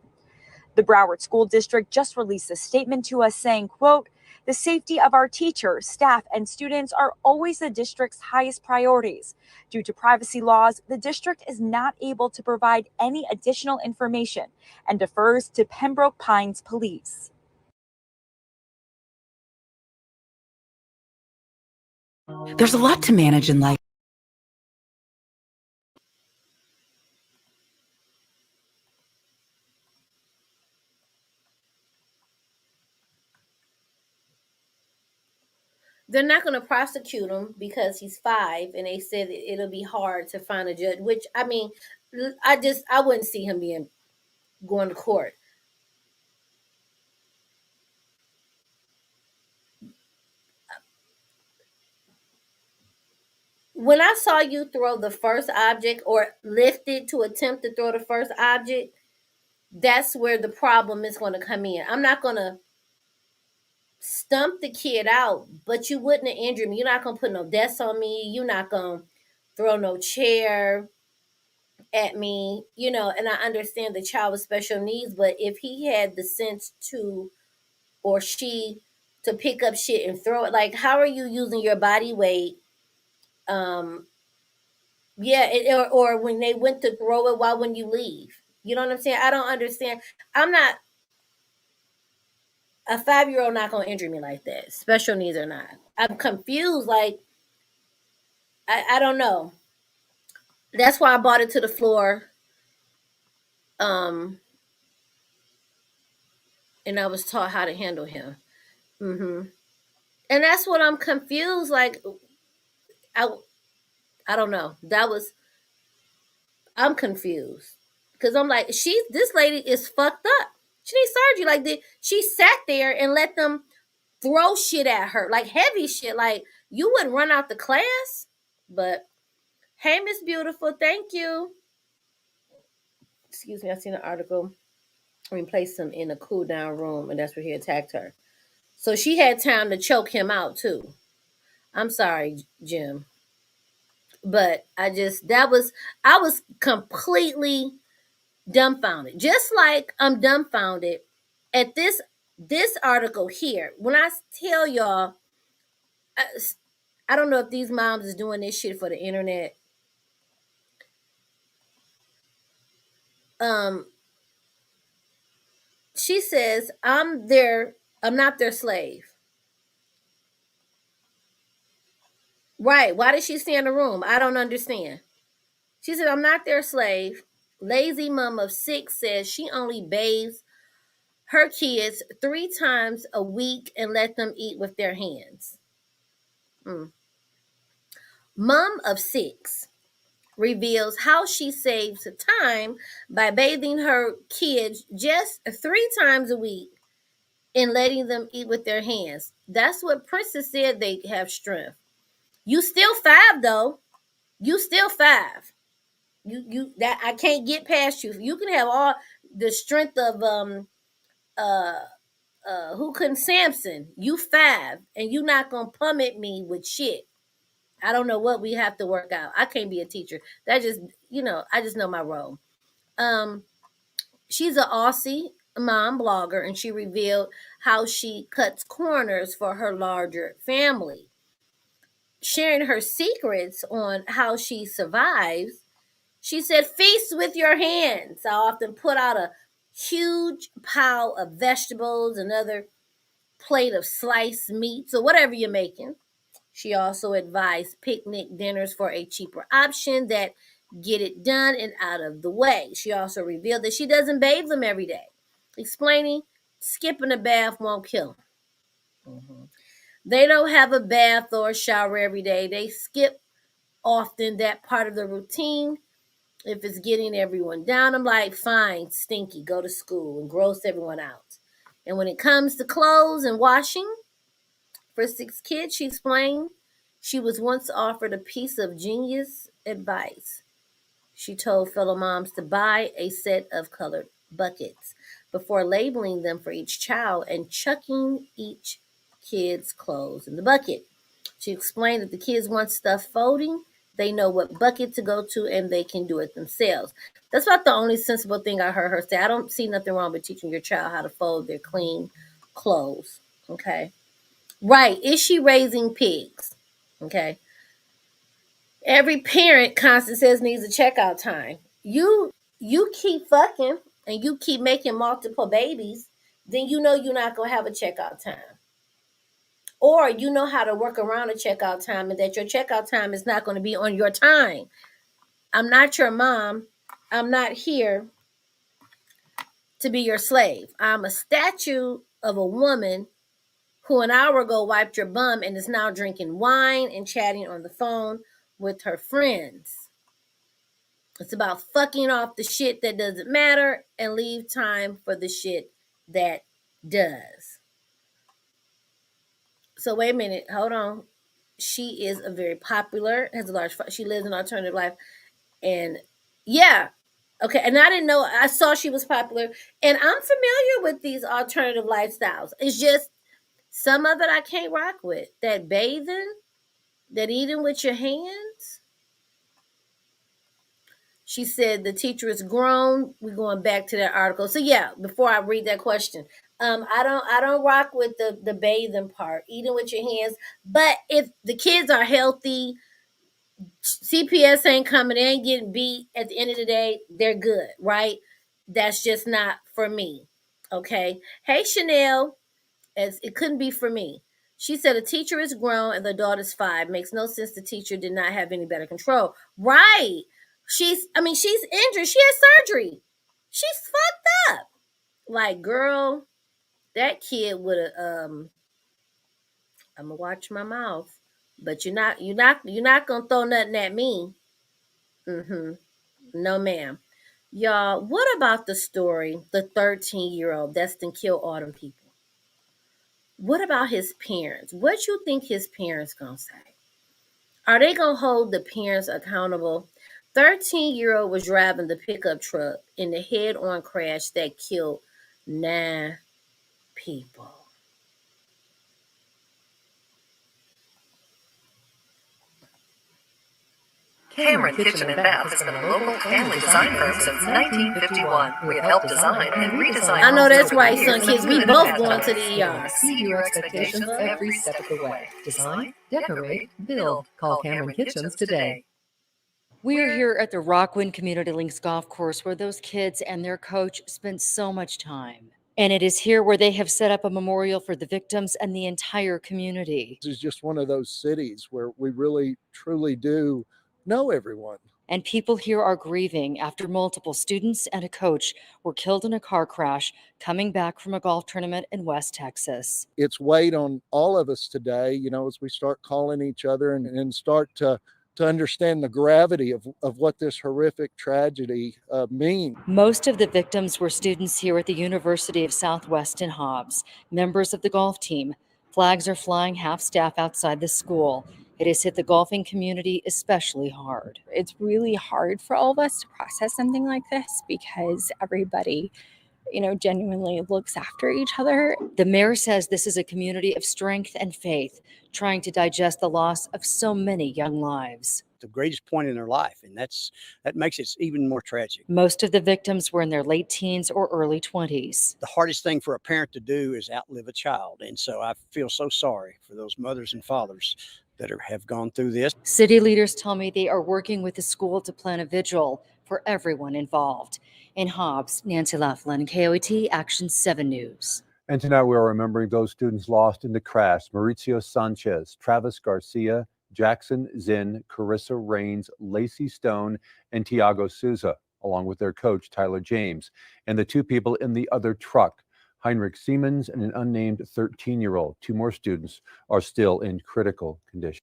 The Broward School District just released a statement to us saying, quote, the safety of our teachers, staff, and students are always the district's highest priorities. Due to privacy laws, the district is not able to provide any additional information and defers to Pembroke Pines Police. There's a lot to manage in life. They're not going to prosecute him because he's 5, and they said it'll be hard to find a judge. Which, I mean, I wouldn't see him going to court. When I saw you throw the first object or lift it to attempt to throw the first object, that's where the problem is going to come in. I'm not going to stump the kid out, but you wouldn't have injured me. You're not going to put no desk on me. You're not going to throw no chair at me, and I understand the child with special needs, but if he had the sense to, or she, to pick up shit and throw it, like, how are you using your body weight? Or when they went to throw it, why wouldn't you leave? You know what I'm saying? I don't understand. I'm not, a 5-year-old not gonna injure me like that. Special needs or not. I'm confused. Like, I don't know. That's why I brought it to the floor. And I was taught how to handle him. And that's what I'm confused. Like, I don't know. I'm confused. Because I'm like, this lady is fucked up. She needs surgery. Like, she sat there and let them throw shit at her, like heavy shit. Like, you wouldn't run out the class. But hey, Miss Beautiful, thank you. Excuse me, I seen an article. We placed him in a cool down room, and that's where he attacked her. So she had time to choke him out too. I'm sorry, Jim. But I was completely dumbfounded. Just like I'm dumbfounded at this article here. When I tell y'all, I don't know if these moms is doing this shit for the internet. She says, I'm not their slave. Right. Why did she stay in the room? I don't understand. She said, I'm not their slave. Lazy mom of 6 says she only bathes her kids 3 times a week and let them eat with their hands. Mom of 6 reveals how she saves time by bathing her kids just 3 times a week and letting them eat with their hands. That's what Princess said. They have strength. You still 5 though. You still 5. You that I can't get past you. You can have all the strength of who couldn't Samson. You 5 and you not gonna plummet me with shit. I don't know what we have to work out. I can't be a teacher. That just, I just know my role. She's an Aussie mom blogger, and she revealed how she cuts corners for her larger family. Sharing her secrets on how she survives, she said, feast with your hands. I often put out a huge pile of vegetables, another plate of sliced meats, or whatever you're making. She also advised picnic dinners for a cheaper option that get it done and out of the way. She also revealed that she doesn't bathe them every day, explaining skipping a bath won't kill them. They don't have a bath or a shower every day. They skip often that part of the routine if it's getting everyone down. I'm like, fine, stinky, go to school and gross everyone out. And when it comes to clothes and washing, for 6 kids, she explained, she was once offered a piece of genius advice. She told fellow moms to buy a set of colored buckets before labeling them for each child and chucking each kid's clothes in the bucket. She explained that the kids want stuff folding, they know what bucket to go to, and they can do it themselves. That's about the only sensible thing I heard her say. I don't see nothing wrong with teaching your child how to fold their clean clothes. Okay. Right. Is she raising pigs? Okay. Every parent, Constance says, needs a checkout time. You keep fucking and you keep making multiple babies, then you know you're not going to have a checkout time. Or you know how to work around a checkout time and that your checkout time is not going to be on your time. I'm not your mom. I'm not here to be your slave. I'm a statue of a woman who an hour ago wiped your bum and is now drinking wine and chatting on the phone with her friends. It's about fucking off the shit that doesn't matter and leave time for the shit that does. So wait a minute, hold on. She is a very popular, has a large, she lives an alternative life. And yeah, okay. And I didn't know, I saw she was popular. And I'm familiar with these alternative lifestyles. It's just some of it I can't rock with. That bathing, that eating with your hands. She said the teacher is grown. We're going back to that article. So yeah, before I read that question, I don't rock with the bathing part, eating with your hands. But if the kids are healthy, CPS ain't coming, they ain't getting beat at the end of the day, they're good, right? That's just not for me. Okay. Hey, Chanel, as it couldn't be for me. She said a teacher is grown and the daughter's 5. Makes no sense the teacher did not have any better control. Right. She's injured. She had surgery. She's fucked up. Like, girl, that kid would have I'm gonna watch my mouth. But you're not gonna throw nothing at me. No, ma'am. Y'all, what about the story, the 13-year-old destined to kill all them people? What about his parents? What you think his parents gonna say? Are they gonna hold the parents accountable? 13-year-old was driving the pickup truck in the head-on crash that killed 9 people. Cameron Kitchen & Bath has been a local family design firm since 1951. We have helped design and redesign. I know that's right, son, kids. We both going to the ER. Exceed your expectations every step of the way. Design, decorate, build. Call Cameron Kitchens today. We are here at the Rockwind Community Links Golf Course where those kids and their coach spent so much time. And it is here where they have set up a memorial for the victims and the entire community. This is just one of those cities where we really, truly do know everyone. And people here are grieving after multiple students and a coach were killed in a car crash coming back from a golf tournament in West Texas. It's weighed on all of us today, as we start calling each other and start to understand the gravity of what this horrific tragedy means. Most of the victims were students here at the University of Southwest in Hobbs, members of the golf team. Flags are flying half-staff outside the school. It has hit the golfing community especially hard. It's really hard for all of us to process something like this because everybody, genuinely looks after each other. The mayor says this is a community of strength and faith, trying to digest the loss of so many young lives. The greatest point in their life, and that makes it even more tragic. Most of the victims were in their late teens or early 20s. The hardest thing for a parent to do is outlive a child, and so I feel so sorry for those mothers and fathers that have gone through this. City leaders tell me they are working with the school to plan a vigil for everyone involved. In Hobbs, Nancy Laughlin, KOAT Action 7 News. And tonight we are remembering those students lost in the crash: Mauricio Sanchez, Travis Garcia, Jackson Zinn, Carissa Rains, Lacey Stone, and Tiago Souza, along with their coach, Tyler James, and the two people in the other truck, Heinrich Siemens and an unnamed 13-year-old. Two more students are still in critical condition.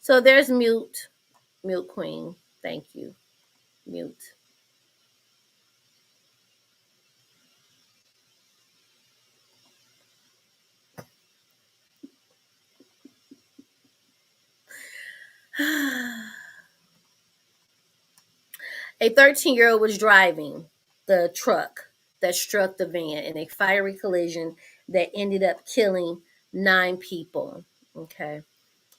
So there's mute queen. Thank you. Mute. A 13-year-old was driving the truck that struck the van in a fiery collision that ended up killing 9 people. Okay.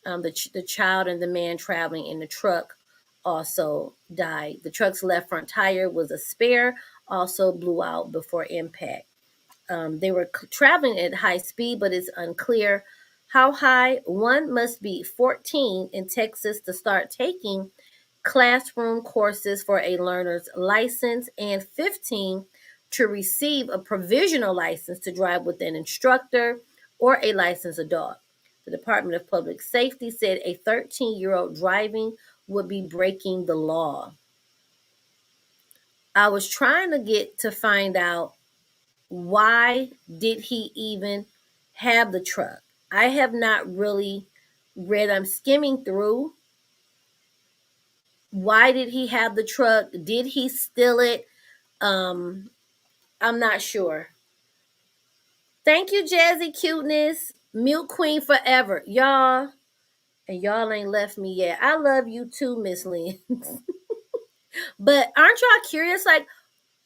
The child and the man traveling in the truck also died. The truck's left front tire was a spare, also blew out before impact. They were traveling at high speed, but it's unclear how high. One must be 14 in Texas to start taking classroom courses for a learner's license, and 15 to receive a provisional license to drive with an instructor or a licensed adult. The Department of Public Safety said a 13-year-old driving would be breaking the law. I was trying to find out, why did he even have the truck? I have not really read. I'm skimming through. Why did he have the truck? Did he steal it? I'm not sure. Thank you, Jazzy Cuteness. Milk Queen forever. Y'all, and y'all ain't left me yet. I love you too, Miss Lynn. But aren't y'all curious? Like,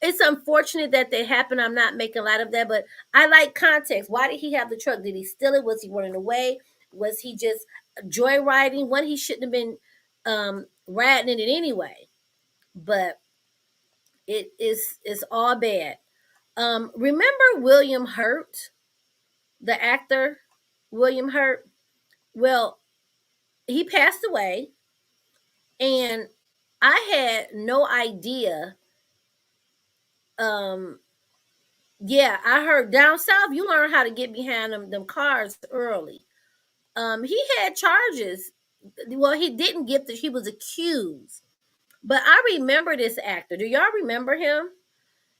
it's unfortunate that they happen. I'm not making light of that, but I like context. Why did he have the truck? Did he steal it? Was he running away? Was he just joyriding? When he shouldn't have been riding in it anyway. But it's all bad. Remember William Hurt, the actor William Hurt? Well, he passed away, and I had no idea. Yeah, I heard down south you learn how to get behind them cars early. He had charges. Well, he didn't get he was accused. But I remember this actor. Do y'all remember him?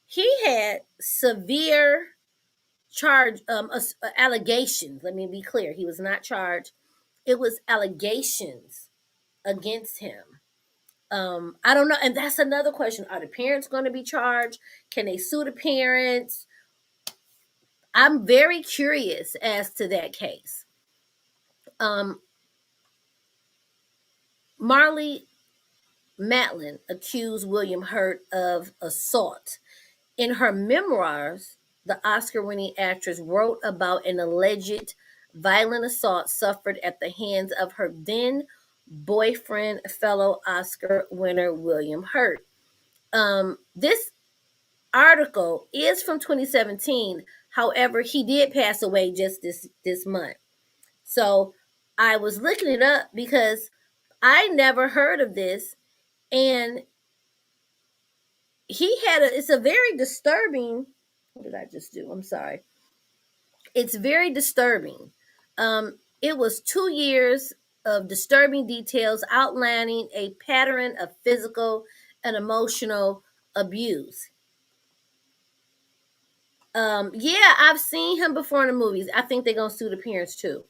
He had severe allegations. Let me be clear. He was not charged. It was allegations against him. I don't know. And that's another question. Are the parents going to be charged? Can they sue the parents? I'm very curious as to that case. Marlee Matlin accused William Hurt of assault. In her memoirs, the Oscar-winning actress wrote about an alleged violent assault suffered at the hands of her then boyfriend, fellow Oscar winner William Hurt. This article is from 2017. However, he did pass away just this month. So I was looking it up because I never heard of this, and it's a very disturbing. What did I just do? I'm sorry. It's very disturbing. It was 2 years of disturbing details outlining a pattern of physical and emotional abuse. Yeah, I've seen him before in the movies. I think they're gonna sue the parents too.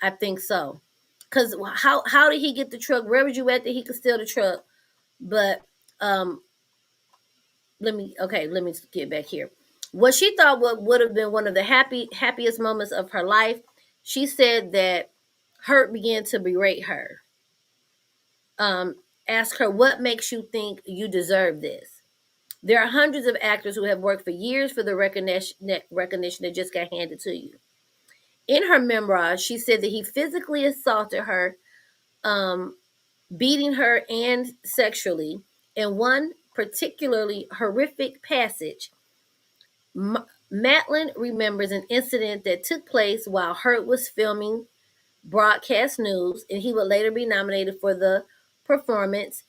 I think so. Cause how did he get the truck? Where was you at that he could steal the truck? But let me get back here. What she thought would have been one of the happiest moments of her life, she said that Hurt began to berate her. Ask her, what makes you think you deserve this? There are hundreds of actors who have worked for years for the recognition that just got handed to you. In her memoir, she said that he physically assaulted her, beating her and sexually. In one particularly horrific passage, Matlin remembers an incident that took place while Hurt was filming broadcast news, and he would later be nominated for the performance.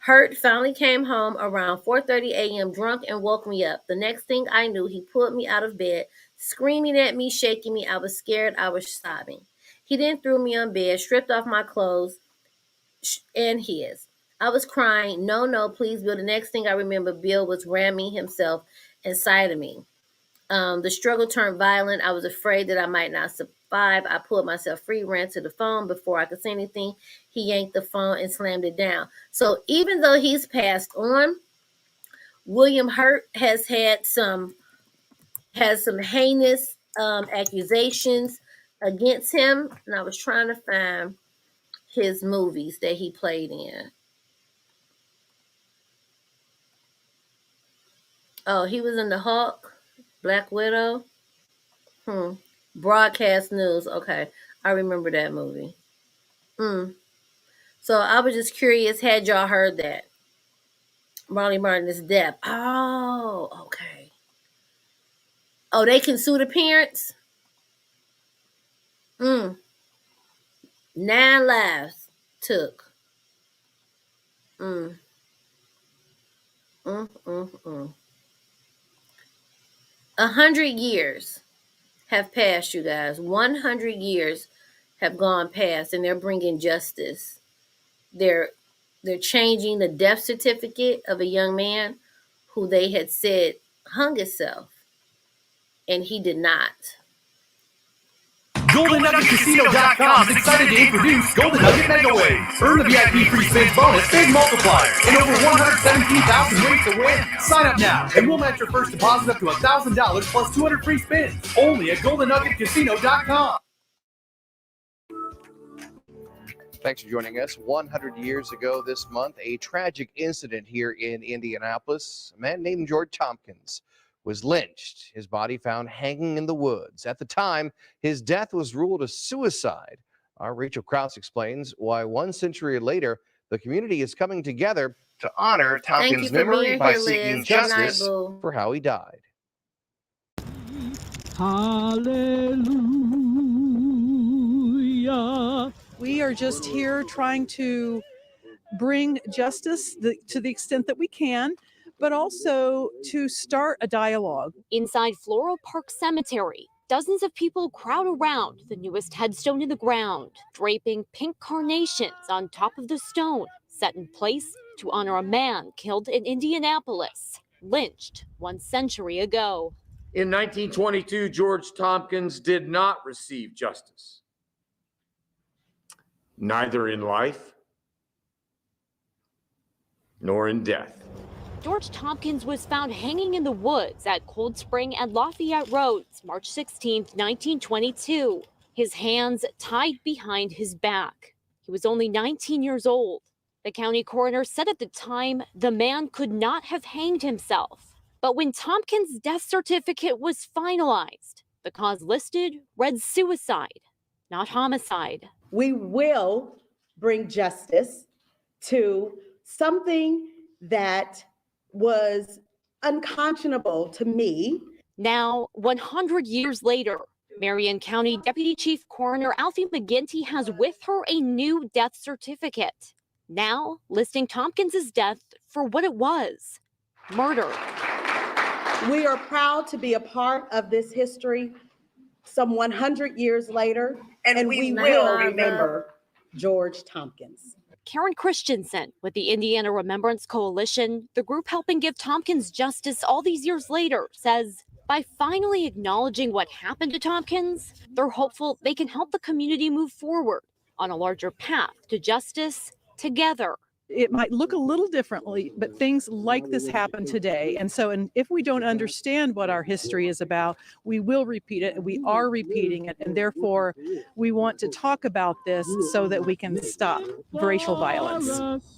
Hurt finally came home around 4:30 a.m. drunk and woke me up. The next thing I knew, he pulled me out of bed, screaming at me, shaking me. I was scared. I was sobbing. He then threw me on bed, stripped off my clothes and his. I was crying, no, please, Bill. The next thing I remember, Bill was ramming himself inside of me. The struggle turned violent. I was afraid that I might not survive. I pulled myself free, ran to the phone. Before I could say anything, he yanked the phone and slammed it down. So even though he's passed on, William Hurt has had some heinous accusations against him. And I was trying to find his movies that he played in. Oh, he was in The Hulk, Black Widow. Broadcast News. Okay, I remember that movie. So I was just curious, had y'all heard that? Marley Martin is deaf. Oh, okay. Oh, they can sue the parents? 9 lives took. 100 years have passed, you guys. 100 years have gone past, and they're bringing justice. They're changing the death certificate of a young man who they had said hung himself, and he did not. GoldenNuggetCasino.com is excited to introduce Golden Nugget Megaways. Earn the VIP free spins bonus, big multiplier, and over 117,000 ways to win. Sign up now, and we'll match your first deposit up to $1,000 plus 200 free spins. Only at GoldenNuggetCasino.com. Thanks for joining us. 100 years ago this month, a tragic incident here in Indianapolis. A man named George Tompkins was lynched, his body found hanging in the woods. At the time, his death was ruled a suicide. Our Rachel Krause explains why 1 century later, the community is coming together to honor Tompkins' memory by seeking justice for how he died. Hallelujah. We are just here trying to bring justice to the extent that we can, but also to start a dialogue. Inside Floral Park Cemetery, dozens of people crowd around the newest headstone in the ground, draping pink carnations on top of the stone, set in place to honor a man killed in Indianapolis, lynched 1 century ago. In 1922, George Tompkins did not receive justice, neither in life nor in death. George Tompkins was found hanging in the woods at Cold Spring and Lafayette Roads, March 16, 1922, his hands tied behind his back. He was only 19 years old. The county coroner said at the time the man could not have hanged himself. But when Tompkins' death certificate was finalized, The cause listed read suicide, not homicide. We will bring justice to something that was unconscionable to me. Now, 100 years later, Marion County Deputy Chief Coroner Alfie McGinty has with her a new death certificate, now listing Tompkins' death for what it was: murder. We are proud to be a part of this history some 100 years later, and we will remember George Tompkins. Karen Christensen with the Indiana Remembrance Coalition, the group helping give Tompkins justice all these years later, says by finally acknowledging what happened to Tompkins, they're hopeful they can help the community move forward on a larger path to justice together. It might look a little differently, but things like this happen today. And if we don't understand what our history is about, we will repeat it, and we are repeating it. And therefore, we want to talk about this so that we can stop racial violence.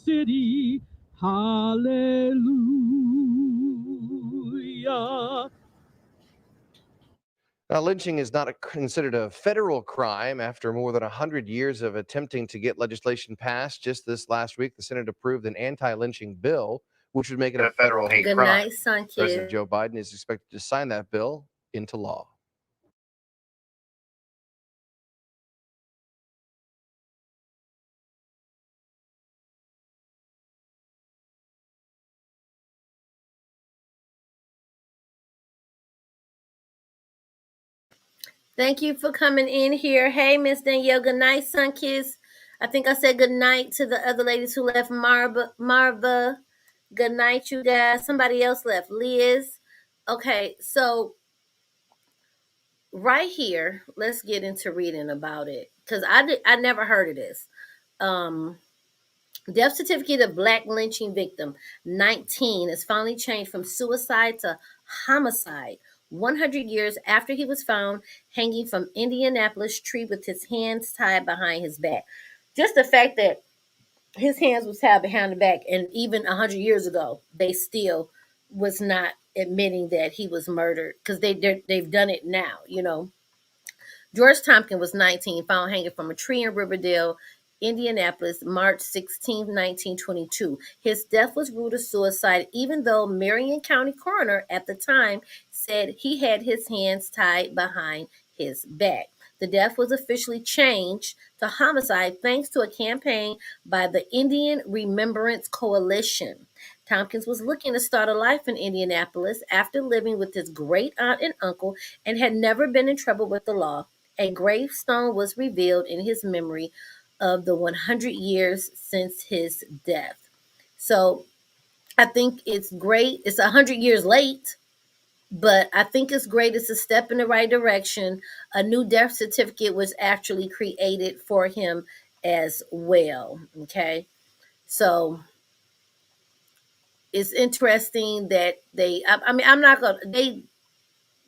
City, hallelujah. Now, lynching is not considered a federal crime after more than 100 years of attempting to get legislation passed. Just this last week, the Senate approved an anti-lynching bill, which would make it a federal hate Good crime. night, son, kid. President Joe Biden is expected to sign that bill into law. Thank you for coming in here. Hey, Miss Danielle. Good night, son, kids. I think I said good night to the other ladies who left. Marva. Good night, you guys. Somebody else left. Liz. Okay, so right here, let's get into reading about it, because I never heard of this. Death certificate of Black lynching victim 19 is finally changed from suicide to homicide 100 years after he was found hanging from Indianapolis tree with his hands tied behind his back. Just the fact that his hands was tied behind the back, and even 100 years ago, they still was not admitting that he was murdered, because they've done it now, you know. George Tompkins was 19, found hanging from a tree in Riverdale, Indianapolis, March 16, 1922. His death was ruled a suicide, even though Marion County coroner at the time said he had his hands tied behind his back. The death was officially changed to homicide thanks to a campaign by the Indian Remembrance Coalition. Tompkins was looking to start a life in Indianapolis after living with his great aunt and uncle and had never been in trouble with the law. A gravestone was revealed in his memory of the 100 years since his death. So I think it's great. It's 100 years late, but I think it's great. It's a step in the right direction. A new death certificate was actually created for him as well. Okay. So it's interesting that I'm not going to,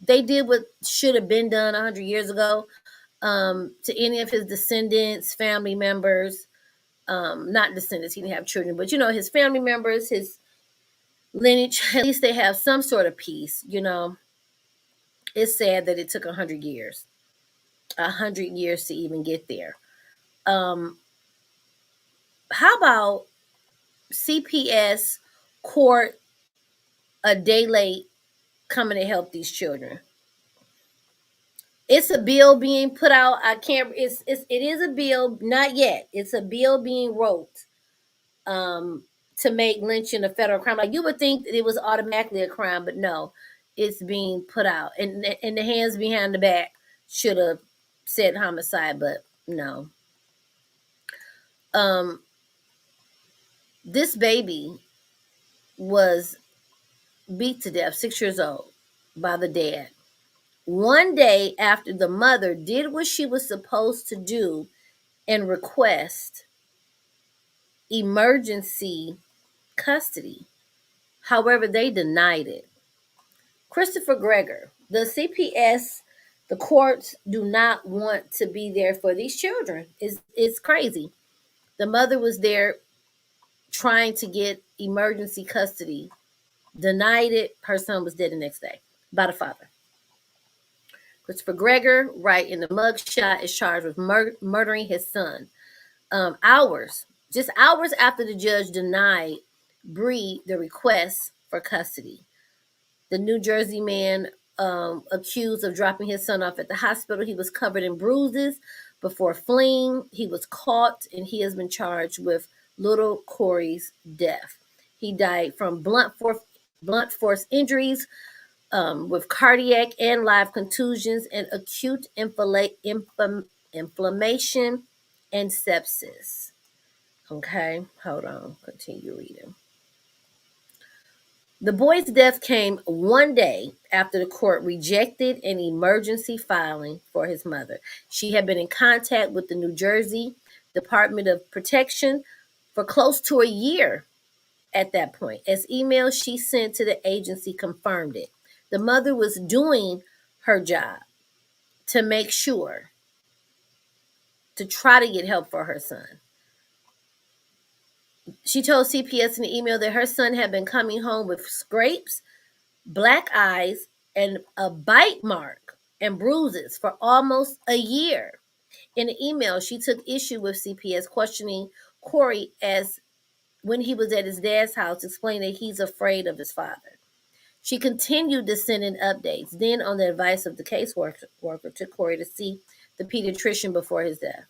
they did what should have been done 100 years ago. To any of his descendants, family members, not descendants, he didn't have children, but, you know, his family members, his lineage, at least they have some sort of peace, you know. It's sad that it took 100 years. 100 years to even get there. How about CPS court a day late coming to help these children? It's a bill being put out. It is a bill, not yet. It's a bill being wrote to make lynching a federal crime. Like, you would think that it was automatically a crime, but no, it's being put out. And the hands behind the back should have said homicide, but no. This baby was beat to death, 6 years old, by the dad. One day after the mother did what she was supposed to do and request emergency custody. However, they denied it. Christopher Greger, the CPS, the courts do not want to be there for these children. It's crazy. The mother was there trying to get emergency custody, denied it. Her son was dead the next day by the father. Christopher Greger, right in the mugshot, is charged with murdering his son. Just hours after the judge denied Bree the request for custody. The New Jersey man accused of dropping his son off at the hospital. He was covered in bruises before fleeing. He was caught, and he has been charged with little Corey's death. He died from blunt force injuries with cardiac and live contusions and acute inflammation and sepsis. Okay, hold on. Continue reading. The boy's death came one day after the court rejected an emergency filing for his mother. She had been in contact with the New Jersey Department of Protection for close to a year at that point, as emails she sent to the agency confirmed it. The mother was doing her job to make sure, to try to get help for her son. She told CPS in the email that her son had been coming home with scrapes, black eyes, and a bite mark and bruises for almost a year. In the email, she took issue with CPS questioning Corey as when he was at his dad's house, explaining that he's afraid of his father. She continued to send in updates. Then, on the advice of the caseworker, took Corey to see the pediatrician before his death.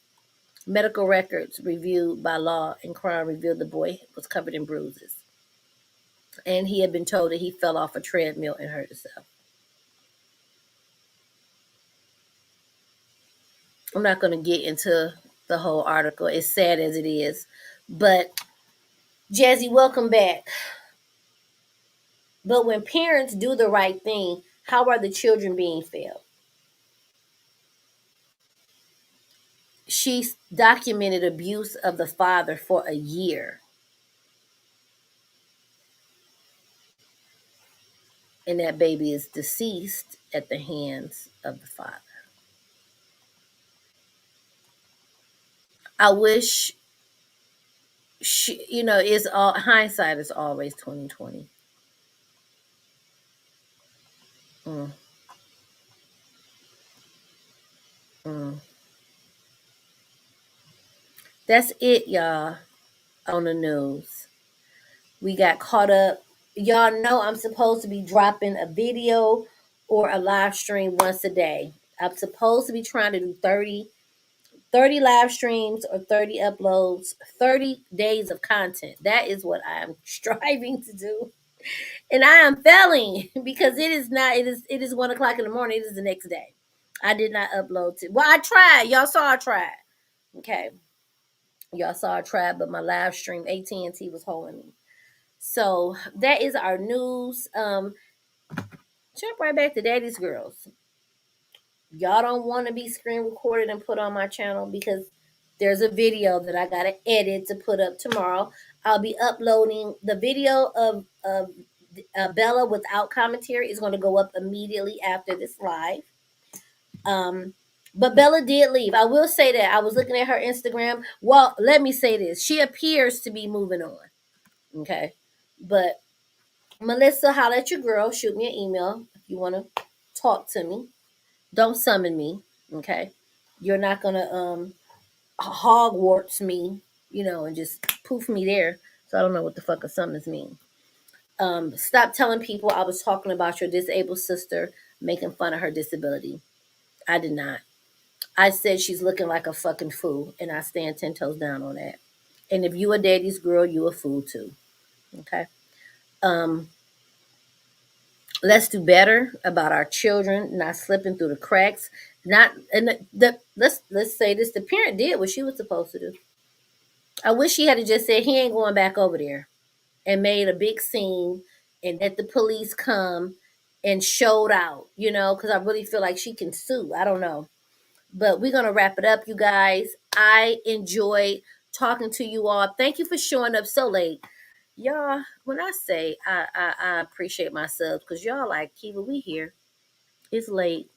Medical records reviewed by Law and Crime revealed the boy was covered in bruises, and he had been told that he fell off a treadmill and hurt himself. I'm not going to get into the whole article. It's sad as it is. But, Jazzy, welcome back. But when parents do the right thing, how are the children being failed? She documented abuse of the father for a year. And that baby is deceased at the hands of the father. I wish, hindsight is always 20/20. That's it, y'all, on the news. We got caught up. Y'all know I'm supposed to be dropping a video or a live stream once a day. I'm supposed to be trying to do 30 live streams or 30 uploads, 30 days of content. That is what I am striving to do. And I am failing because it is 1 o'clock in the morning. It is the next day. I did not upload to. Well, I tried. Y'all saw I tried. Okay. Y'all saw I tried, but my live stream, AT&T was holding me. So that is our news. Jump right back to Daddy's Girls. Y'all don't want to be screen recorded and put on my channel because there's a video that I got to edit to put up tomorrow. I'll be uploading the video of Bella without commentary is going to go up immediately after this live. But Bella did leave. I will say that. I was looking at her Instagram. Well, let me say this. She appears to be moving on. Okay. But Melissa, holla at your girl. Shoot me an email if you want to talk to me. Don't summon me. Okay. You're not going to Hogwarts me, and just poof me there. So I don't know what the fuck a summons mean. Stop telling people I was talking about your disabled sister, making fun of her disability. I did not. I said she's looking like a fucking fool, and I stand 10 toes down on that. And if you a daddy's girl, you a fool too. Okay. Let's do better about our children not slipping through the cracks. Let's say this: the parent did what she was supposed to do. I wish she had just said he ain't going back over there, and made a big scene, and let the police come and showed out. Because I really feel like she can sue. I don't know. But we're going to wrap it up, you guys. I enjoyed talking to you all. Thank you for showing up so late. Y'all, when I say I appreciate my subs, because y'all like, Kiva, we here. It's late.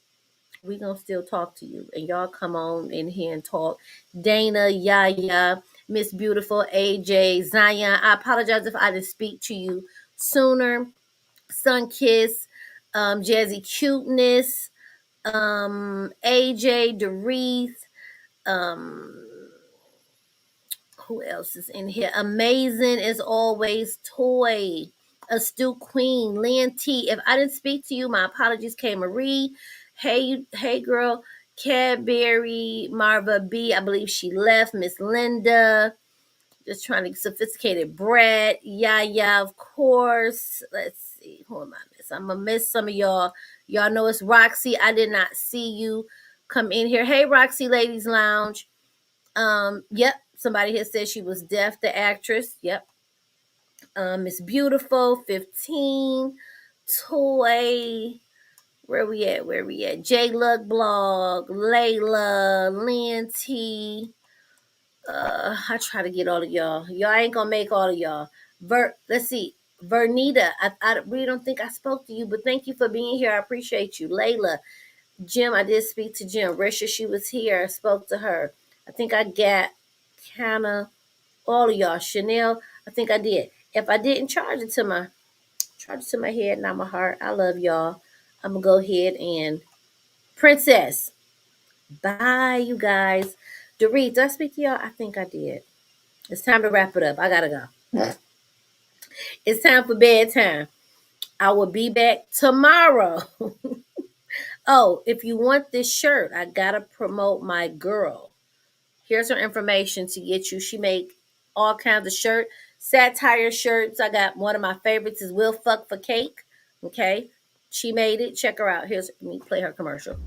We going to still talk to you. And y'all come on in here and talk. Dana, Yaya, Miss Beautiful, AJ, Zion. I apologize if I didn't speak to you sooner. Sunkiss, Jazzy Cuteness, AJ, Doreeth, who else is in here? Amazing as always, Toy, Astute Queen, Lynn T. If I didn't speak to you, my apologies. K. Marie, hey girl, Cadbury, Marva B. I believe she left. Miss Linda, just trying to get sophisticated. Brett, yeah, of course. Let's see, who am I miss? I'm gonna miss some of y'all. Y'all know it's Roxy. I did not see you come in here. Hey, Roxy, Ladies Lounge. Yep. Somebody had said she was deaf, the actress. Yep. Miss Beautiful, 15. Toy. Where we at? J Luck Blog, Layla, Lynn T. I try to get all of y'all. Y'all ain't gonna make all of y'all. Let's see. Vernita, I really don't think I spoke to you, but thank you for being here. I appreciate you. Layla, Jim, I did speak to Jim. Risha, she was here. I spoke to her. I think I got kind of all of y'all. Chanel, I think I did. If I didn't, charge it to my head, not my heart. I love y'all. I'm gonna go ahead and Princess. Bye, you guys. Dorit, did I speak to y'all? I think I did. It's time to wrap it up. I gotta go. It's time for bedtime. I will be back tomorrow. Oh, if you want this shirt, I gotta promote my girl. Here's her information to get you. She make all kinds of shirts, satire shirts. I got one of my favorites is Will Fuck for Cake. Okay, she made it. Check her out. Let me play her commercial.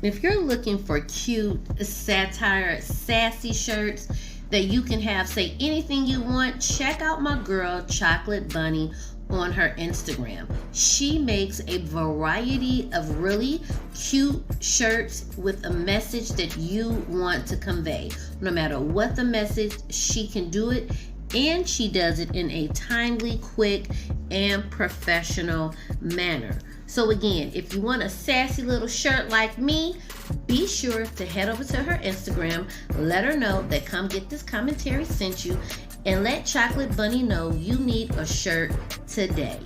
If you're looking for cute satire, sassy shirts that you can have say anything you want, check out my girl Chocolate Bunny on her Instagram. She makes a variety of really cute shirts with a message that you want to convey. No matter what the message, she can do it, and she does it in a timely, quick, and professional manner. So again, if you want a sassy little shirt like me, be sure to head over to her Instagram, let her know that Come Get This Commentary sent you, and let Chocolate Bunny know you need a shirt today.